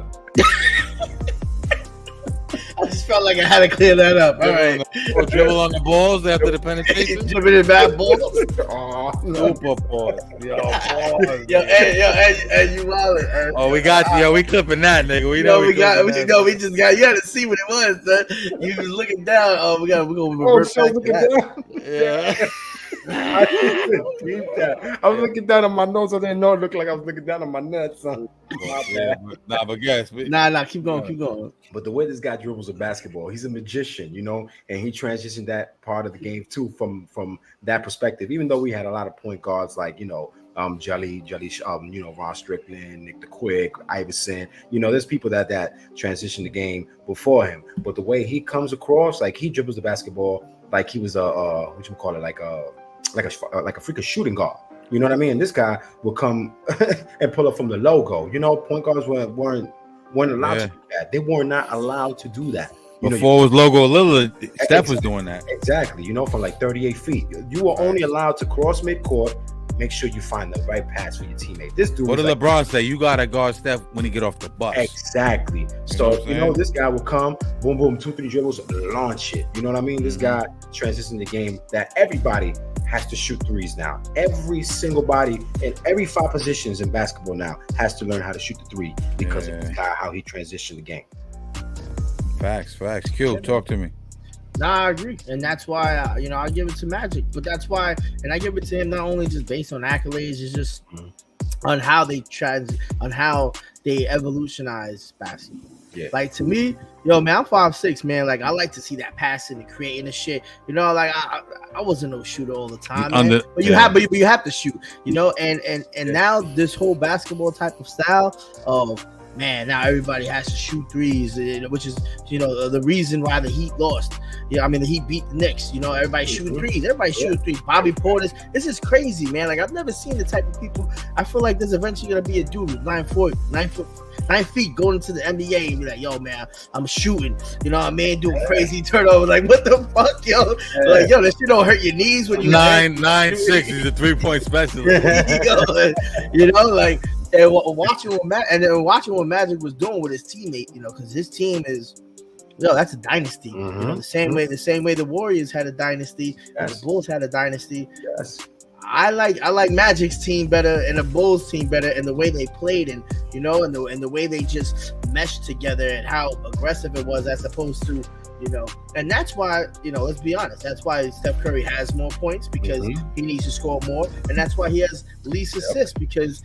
I just felt like I had to clear that up. All right. Dribble on the balls after the penetration. Dribbling in bad balls. Oh, super pause. Yo, pause. Hey, you wildin'. Oh, we got you. Yo, we clipping that, nigga. We just got. You had to see what it was, son. You was looking down. Oh, we're gonna reverse back to that. Yeah. I was looking down on my nose. I didn't know it looked like I was looking down on my nuts. Son. But guess. Keep going. But the way this guy dribbles a basketball, he's a magician, and he transitioned that part of the game too from that perspective. Even though we had a lot of point guards like Jelly, Ron Strickland, Nick the Quick, Iverson. There's people that transitioned the game before him. But the way he comes across, like he dribbles the basketball like he was a like a freaking shooting guard. You know what I mean? This guy will come and pull up from the logo. Point guards weren't allowed to do that. They were not allowed to do that. Before it was Logo Lillard, Steph was doing that. Exactly. You know, from like 38 feet. You were only allowed to cross midcourt. Make sure you find the right pass for your teammate. This dude. What did LeBron say? You gotta guard Steph when he get off the bus. Exactly. So this guy will come, boom, boom, 2-3 dribbles, launch it. You know what I mean? This guy transitioned the game that everybody has to shoot threes now. Every single body in every 5 positions in basketball now has to learn how to shoot the three because of how he transitioned the game. Facts. Q, talk to me. Nah, I agree, and that's why I give it to Magic. But that's why, and I give it to him not only just based on accolades, it's just on how they evolutionize basketball. Yeah. Like to me, man, I'm 5'6", man. Like I like to see that passing and creating the shit. You know, like I wasn't no shooter all the time, man. But you have to shoot. You know, and now this whole basketball type of style of. Man, now everybody has to shoot threes, which is, the reason why the Heat lost. The Heat beat the Knicks. Everybody shooting threes. Everybody shooting threes. Bobby Portis. This is crazy, man. Like, I've never seen the type of people. I feel like there's eventually going to be a dude with 9 feet going into the NBA and be like, yo, man, I'm shooting. You know what I mean? Doing crazy turnovers. Like, what the fuck, yo? Like, yo, this shit don't hurt your knees when you 9'6". He's a 3-point specialist. And watching what Magic was doing with his teammate, because his team is, that's a dynasty. The same way the Warriors had a dynasty, and the Bulls had a dynasty. Yes. I like Magic's team better and the Bulls team better, and the way they played, and the way they just meshed together, and how aggressive it was as opposed to. And that's why, let's be honest, that's why Steph Curry has more points because he needs to score more. And that's why he has least assists because,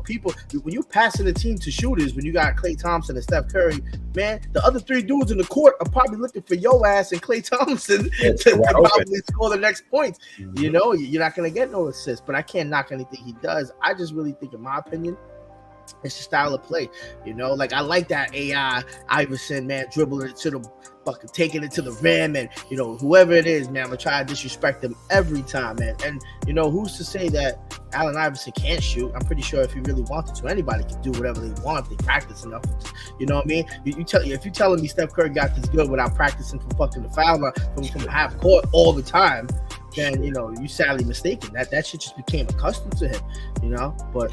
people, when you passing the team to shooters, when you got Klay Thompson and Steph Curry, man, the other 3 dudes in the court are probably looking for your ass and Klay Thompson to probably score the next point. You're not going to get no assists, but I can't knock anything he does. I just really think, in my opinion, it's the style of play. Like I like that AI Iverson, man, dribbling it to the fucking taking it to the rim, and whoever it is, man, I'm gonna try to disrespect them every time, man. And who's to say that Allen Iverson can't shoot? I'm pretty sure if he really wanted to, anybody can do whatever they want if they practice enough. You know what I mean? If you're telling me Steph Curry got this good without practicing from fucking the foul line from half court all the time, then you sadly mistaken. That shit just became accustomed to him, But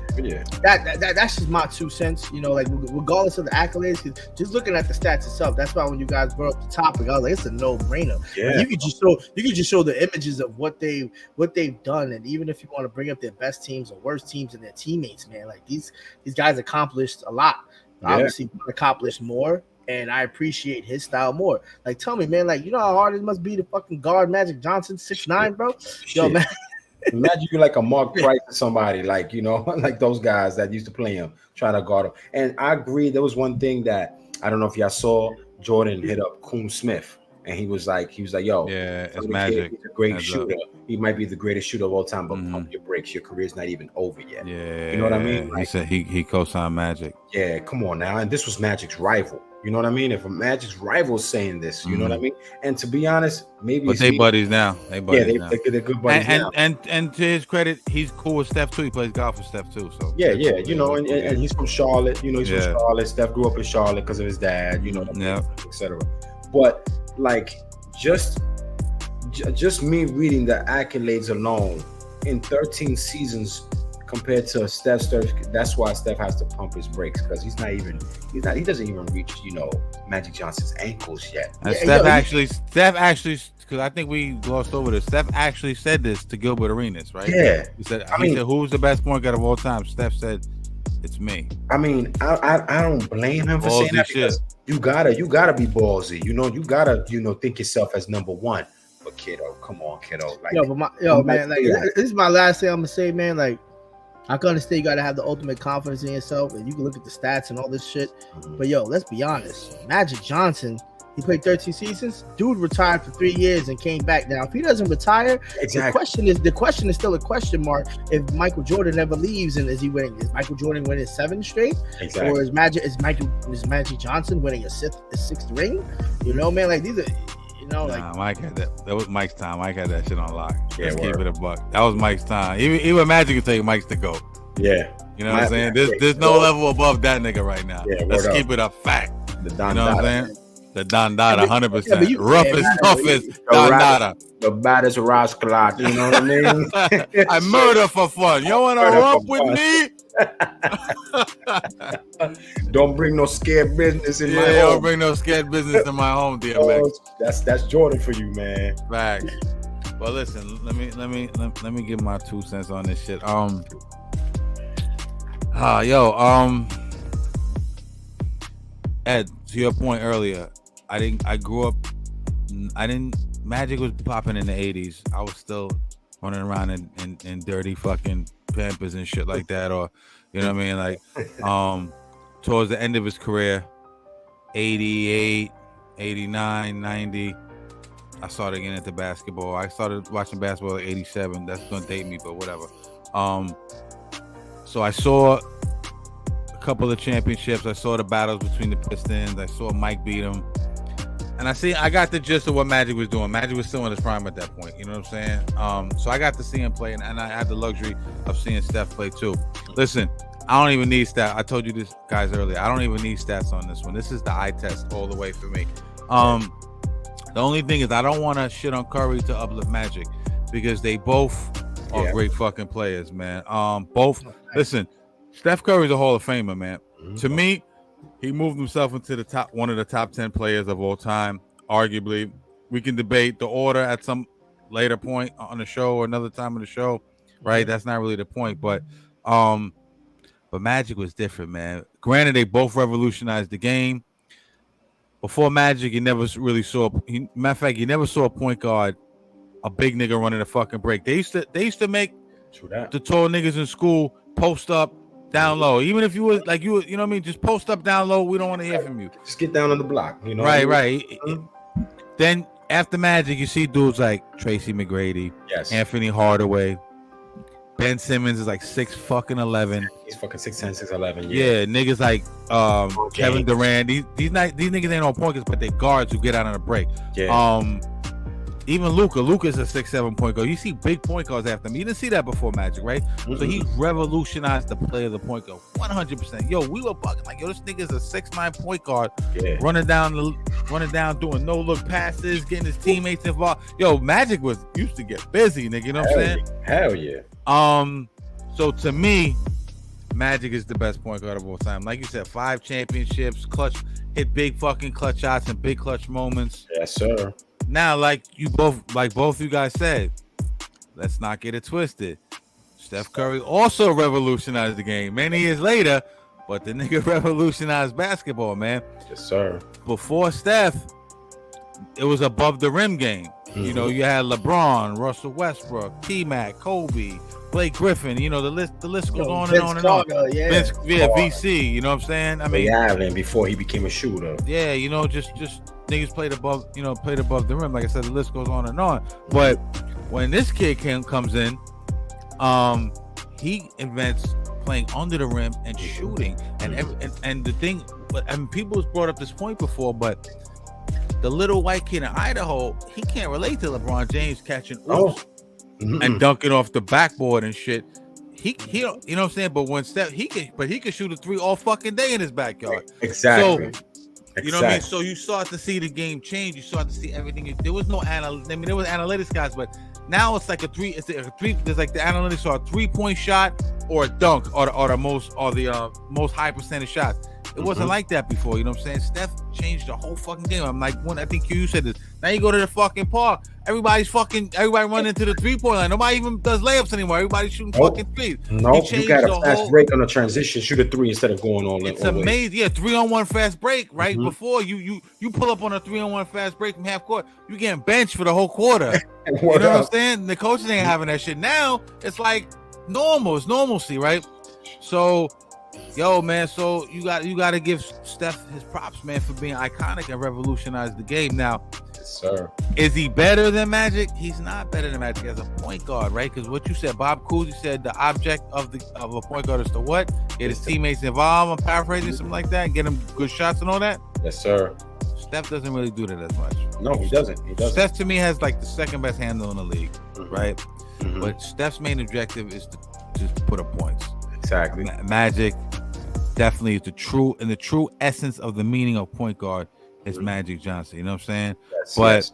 that's just my 2 cents, like regardless of the accolades, cause just looking at the stats itself, that's why when you guys brought up the topic, I was like, it's a no-brainer. Yeah. Like, you could just show the images of what they've done, and even if you want to bring up their best teams or worst teams and their teammates, man, like these guys accomplished a lot. Obviously accomplished more. And I appreciate his style more. Like, tell me, man, like, you know how hard it must be to fucking guard Magic Johnson 6'9", bro? Yo, man. Imagine you like a Mark Price or somebody, like, like those guys that used to play him, try to guard him. And I agree. There was one thing that I don't know if y'all saw. Jordan hit up Coon Smith, and he was like, yo, it's Magic. He's a great shooter. He might be the greatest shooter of all time, but pump your brakes. Your career's not even over yet. Yeah, you know what I mean? Like, he said he co-signed Magic. Yeah, come on now. And this was Magic's rival. You know what I mean? If a Magic's rival saying this, you know what I mean? And to be honest, maybe but they buddies now. They're good buddies now. And to his credit, he's cool with Steph too. He plays golf with Steph too. So and he's from Charlotte. He's from Charlotte. Steph grew up in Charlotte because of his dad. Etc. But like just me reading the accolades alone in 13 seasons. Compared to Steph, that's why Steph has to pump his brakes because he doesn't even reach, Magic Johnson's ankles yet. And Steph actually, because I think we glossed over this. Steph actually said this to Gilbert Arenas, right? Yeah. He said, "Who's the best point guard of all time?" Steph said, "It's me." I mean, I don't blame him for saying that because you gotta be ballsy. You gotta think yourself as number one. But kiddo, come on, kiddo. Like, man, like this is my last thing I'm gonna say, man. Like, I can understand you got to have the ultimate confidence in yourself, and you can look at the stats and all this shit. But, let's be honest. Magic Johnson, he played 13 seasons. Dude retired for 3 years and came back. Now, if he doesn't retire, the question is still a question mark. If Michael Jordan never leaves, and is Michael Jordan winning 7 straight? Exactly. Or is Magic Johnson winning a sixth ring? Man, like these are... Mike had that. That was Mike's time. Mike had that shit on lock. Let's keep it a buck. That was Mike's time. Even Magic could take Mike's to go. Yeah. You know what I'm saying? There's no level above that nigga right now. Yeah, let's keep it a fact. The Don you know what I'm saying? The Don Dada, 100%. Yeah, roughest, toughest Don Dada. The baddest rascalat, you know what I mean? I murder for fun. You want to romp with me? Don't bring no scared business in my home. Don't bring no scared business in my home, DMX. That's Jordan for you, man. Facts. Well, listen, let me give my 2 cents on this shit. Ed, to your point earlier, Magic was popping in the 80s. I was still running around in dirty fucking Pampers and shit like that, or you know what I mean, like towards the end of his career, 88, 89, 90, I started getting into basketball. I started watching basketball at 87. That's gonna date me, but whatever. So I saw a couple of championships. I saw the battles between the Pistons. I saw Mike beat him. And I got the gist of what Magic was doing. Magic was still in his prime at that point. You know what I'm saying? So I got to see him play, and I had the luxury of seeing Steph play too. Listen, I don't even need stats. I told you this, guys, earlier. I don't even need stats on this one. This is the eye test all the way for me. The only thing is I don't want to shit on Curry to uplift Magic because they both are great fucking players, man. Listen, Steph Curry's a Hall of Famer, man. To me, he moved himself into one of the top 10 players of all time. Arguably, we can debate the order at some later point on the show or another time of the show, right? That's not really the point, but Magic was different, man. Granted, they both revolutionized the game. Before Magic, you never really saw. Matter of fact, you never saw a point guard, a big nigga running a fucking break. They used to make the tall niggas in school post up down low. Even if you were like you know what I mean, just post up down low. We don't want to hear from you. Just get down on the block, you know. Right. Then after Magic, you see dudes like Tracy McGrady, Anthony Hardaway, Ben Simmons is like 6'11". He's fucking 6'10", 6'11". Yeah, niggas like Kevin Durant. These niggas ain't no pointers, but they guards who get out on a break. Yeah. Even Luka's a 6'7" point guard. You see big point guards after him. You didn't see that before Magic, right? So he revolutionized the play of the point guard 100%. Yo, we were bugging like, yo, this nigga's a 6'9" point guard, running down, doing no look passes, getting his teammates involved. Yo, Magic used to get busy, nigga. You know what I'm saying? Hell yeah. So to me, Magic is the best point guard of all time. Like you said, 5 championships, hit big fucking clutch shots and big clutch moments. Yes, sir. Now, like both you guys said, let's not get it twisted. Steph Curry also revolutionized the game many years later, but the nigga revolutionized basketball, man. Yes, sir. Before Steph, it was above the rim game. You know, you had LeBron, Russell Westbrook, T-Mac, Kobe, Blake Griffin. You know, the list goes on and on and on. Vince, VC. You know what I'm saying? I mean, Allen before he became a shooter. Yeah, you know, just niggas played above the rim. Like I said, the list goes on and on. But when this kid comes in, he invents playing under the rim and shooting. And the thing, and people have brought up this point before, but the little white kid in Idaho, he can't relate to LeBron James catching oops and dunking off the backboard and shit. He you know what I'm saying? But when Steph, he can shoot a 3 all fucking day in his backyard. Exactly. So, you know what I mean? So you start to see the game change. You start to see everything. There was no there was analytics guys, but now it's like a 3. It's a 3. There's like the analytics are a 3-point shot or a dunk or the most high percentage shots. It wasn't like that before, you know what I'm saying? Steph changed the whole fucking game. I'm like, I think you said this. Now you go to the fucking park, everybody running into the 3-point line. Nobody even does layups anymore. Everybody's shooting fucking threes. You got a fast break on a transition, shoot a 3 instead of going all in. It's amazing. Yeah, 3-on-1 fast break, right? Before you pull up on a 3-on-1 fast break from half court, you getting benched for the whole quarter. You know what I'm saying? The coaches ain't having that shit. Now it's like normal. It's normalcy, right? So yo, man, so you got to give Steph his props, man, for being iconic and revolutionize the game. Now, yes, sir. Is he better than Magic? He's not better than Magic as a point guard, right? Because what you said, Bob Cousy said the object of a point guard is to what? Get his teammates involved. I'm paraphrasing something like that. Get him good shots and all that. Yes, sir. Steph doesn't really do that as much. No, he doesn't. Steph to me has like the second best handle in the league, right? But Steph's main objective is to just put up points. Exactly. Magic definitely is the true essence of the meaning of point guard it's Magic Johnson. You know what I'm saying? Yes, but yes.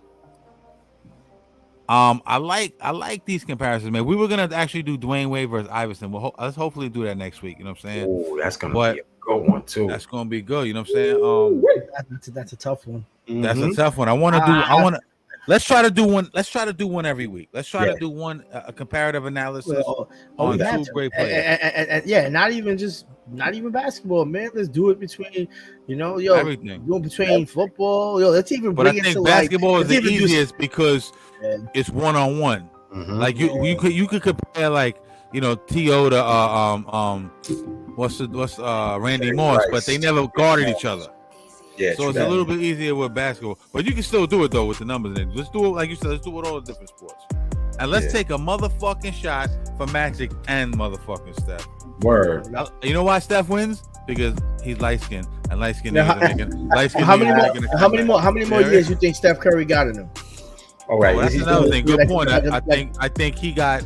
I like these comparisons, man. We were gonna actually do Dwayne Wade versus Iverson. Well, let's hopefully do that next week. You know what I'm saying? Oh, that's gonna be a good one too. That's gonna be good. You know what I'm saying? That's a tough one. That's a tough one. I want to. Let's try to do one. Let's try to do one every week. Let's try to do one a comparative analysis on two great players. And not even basketball, man. Let's do it between, everything. Do it between football. Let's even bring it to basketball is the easiest because it's 1-on-1. Like you could compare like T.O. to what's Randy Moss, but they never guarded each other. Yeah, so it's a little bit easier with basketball, but you can still do it though with the numbers in it. Let's do it like you said. Let's do it with all the different sports, and let's take a motherfucking shot for Magic and motherfucking Steph. Word. You know why Steph wins? Because he's light skinned, and light skinned niggas are making light skinned. How many more years you think Steph Curry got in him? All right, that's another thing. Good point. I think he got.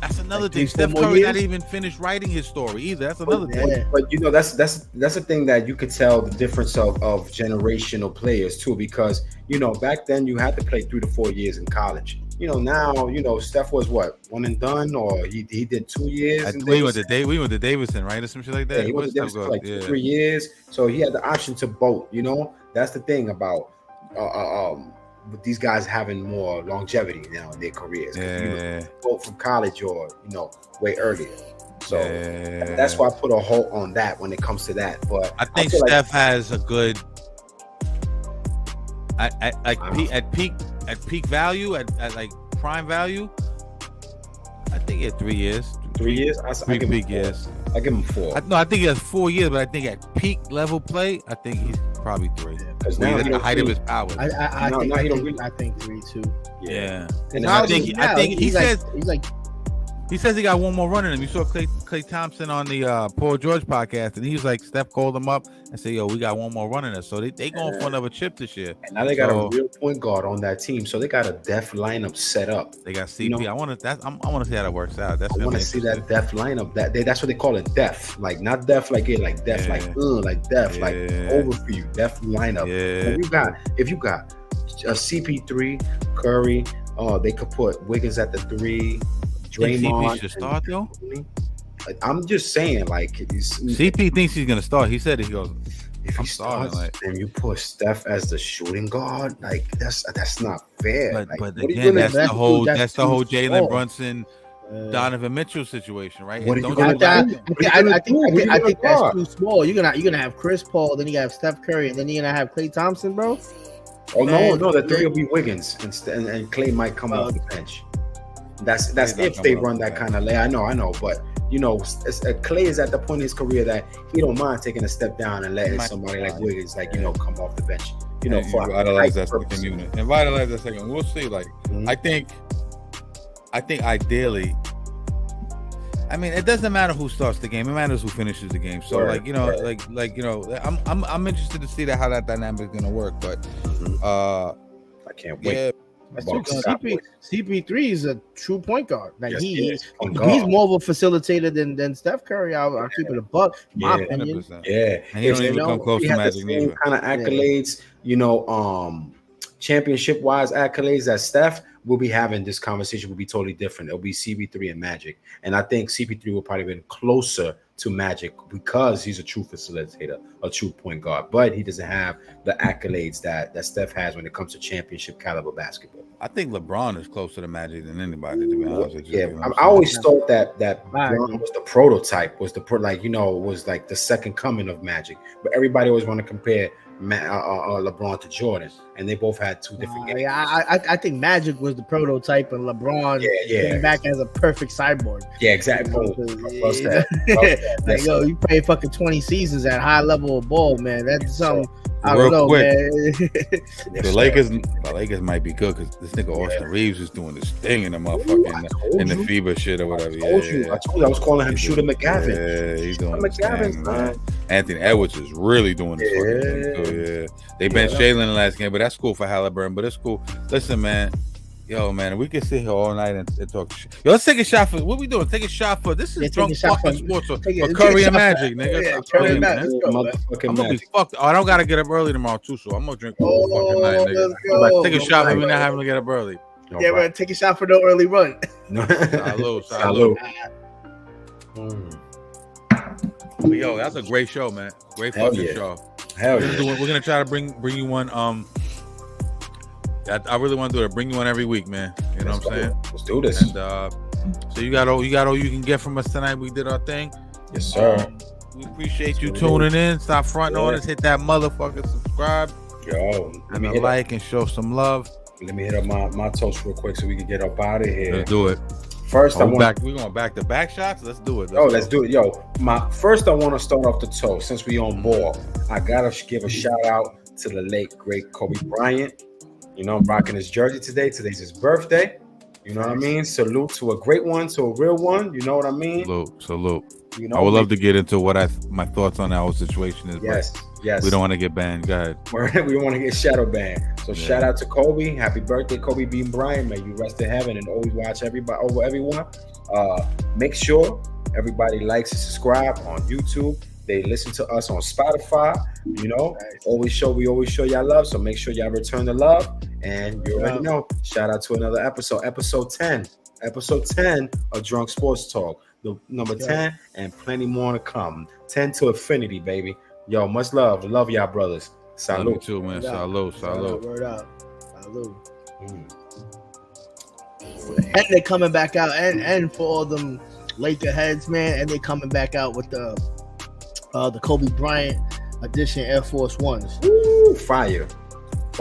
That's another thing. Steph Curry not even finished writing his story either. That's another thing. But that's the thing that you could tell the difference of generational players too, because back then you had to play 3 to 4 years in college. Now Steph was what, one and done, or he did 2 years. We went to Davidson, right, or some shit like that. Yeah, he went to Davidson for like 3 years, so he had the option to both. That's the thing about with these guys having more longevity now in their careers. Both from college or way earlier. So that's why I put a halt on that when it comes to that. But I think Steph has a good at peak value, at like prime value. I think he had 3 years. 3 years? I give him 4. Years. I give him 4. I think he has 4 years, but I think at peak level play, I think he's probably 3. Because now he's at the height of his powers. I think 3 too. Yeah. And I think he says he says he got one more run in him. You saw Klay Thompson on the Paul George podcast, and he was like, Steph called him up and said, "Yo, we got one more run in us." So they going for another chip this year. And now they got a real point guard on that team, so they got a def lineup set up. They got CP. I want to see how that works out. I want to see that def lineup. That's what they call it, def. Like not def like it, like def, like def, like over for you, def lineup. Yeah. If you got a CP3, Curry, they could put Wiggins at the 3. Draymond should start though. I'm just saying, like CP thinks he's gonna start. He said he goes. If he starts and you put Steph as the shooting guard, like that's not fair. But again, that's the whole Jalen Brunson, Donovan Mitchell situation, right? I think that's too small. You're gonna have Chris Paul, then you have Steph Curry, and then you're gonna have Klay Thompson, bro. Oh no, the 3 will be Wiggins, and Klay might come off the bench. That's if they run that kind of lay. I know, but Klay is at the point in his career that he don't mind taking a step down and letting somebody like Wiggins, come off the bench. For vitalize that second unit and vitalize that second. We'll see. Like I think ideally, I mean, it doesn't matter who starts the game; it matters who finishes the game. So I'm interested to see how that dynamic is going to work. But I can't wait. Yeah. CP3 is a true point guard. Like he's more of a facilitator than Steph Curry. I'll keep it a buck. My opinion. 100%. Yeah, and he don't even come close to Magic neither. Kind of accolades, championship wise accolades that Steph will be having. This conversation will be totally different. It'll be CP3 and Magic, and I think CP3 will probably be closer to Magic because he's a true facilitator, a true point guard, but he doesn't have the accolades that Steph has when it comes to championship caliber basketball. I think LeBron is closer to Magic than anybody, to be honest with you. Yeah, I always thought that LeBron was the prototype, was like the second coming of Magic, but everybody always want to compare LeBron to Jordan, and they both had 2 different games. I think Magic was the prototype, and LeBron came back as a perfect cyborg. Yeah, exactly. Like, yo, you play fucking 20 seasons at high level of ball, man. That's something. I don't know, man. The Lakers might be good because this nigga Austin Reeves is doing this thing in the motherfucking in the FIBA shit or whatever. I told you. I was calling him Shooter McGavin. Yeah, he's doing McGavin, man. Anthony Edwards is really doing this fucking thing. So, they benched Jalen in the last game, but that's cool for Halliburton. But it's cool. Listen, man. Yo, man, we can sit here all night and talk shit. Yo, let's take a shot for what we doing. Take a shot for this is drunk fucking sports for Curry and Magic, nigga. Yeah, Curry and Magic. I'm gonna be fucked. Oh, I don't gotta get up early tomorrow too, so I'm gonna drink the whole fucking night, nigga. Take a shot for me not having to get up early. Yeah, man, take a shot for no early run. Salud. Yo, that's a great show, man. Great fucking show. Hell yeah. We're gonna try to bring you one. I really want to do it. Bring you one every week, man. You know what I'm saying? Let's do this. And so you got all you can get from us tonight. We did our thing. Yes, sir. We appreciate you tuning in. Stop fronting on us. Hit that motherfucker subscribe. Yo, and a like and show some love. Let me hit up my toast real quick so we can get up out of here. Let's do it. First, we're going back to back shots. Let's do it. Let's do it. Yo, I want to start off the toast since we on board. I gotta give a shout out to the late great Kobe Bryant. You know, I'm rocking his jersey today. Today's his birthday. You know what I mean? Salute to a great one, to a real one. You know what I mean? Salute. You know, I would love to get into what my thoughts on that whole situation is. Yes. We don't want to get banned. Go ahead. We don't want to get shadow banned. So shout out to Kobe. Happy birthday, Kobe B. Bryant. May you rest in heaven and always watch everyone. Make sure everybody likes and subscribe on YouTube. They listen to us on Spotify. You know, we always show y'all love. So make sure y'all return the love. And you already know. Shout out to another episode, episode 10 of Drunk Sports Talk. The number 10 and plenty more to come. 10 to infinity, baby. Yo, much love. Love y'all, brothers. Salute. Love you too, man. Salute. Word up. Salute. And they're coming back out, and for all them Laker heads, man, and they're coming back out with the Kobe Bryant edition Air Force Ones. Woo, fire.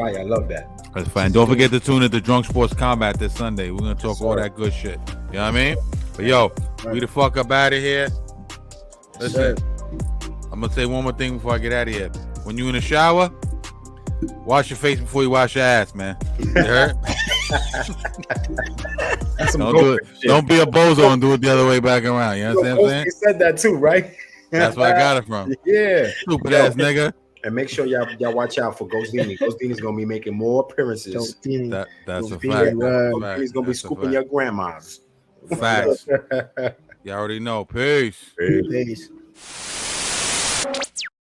I love that. That's fine. Don't forget to tune in to Drunk Sports Combat this Sunday. We're gonna talk all that good shit. You know what I mean? But yo, we the fuck up out of here. Listen, I'm gonna say one more thing before I get out of here. When you in the shower, wash your face before you wash your ass, man. You heard? Don't be a bozo and do it the other way back around. You know what I'm saying? You said that too, right? That's where I got it from. Yeah. Stupid ass nigga. And make sure y'all watch out for Ghost Dini. Ghost Dini's gonna be making more appearances. That's a fact. He's gonna be scooping your grandmas. Facts. You already know. Peace. Peace.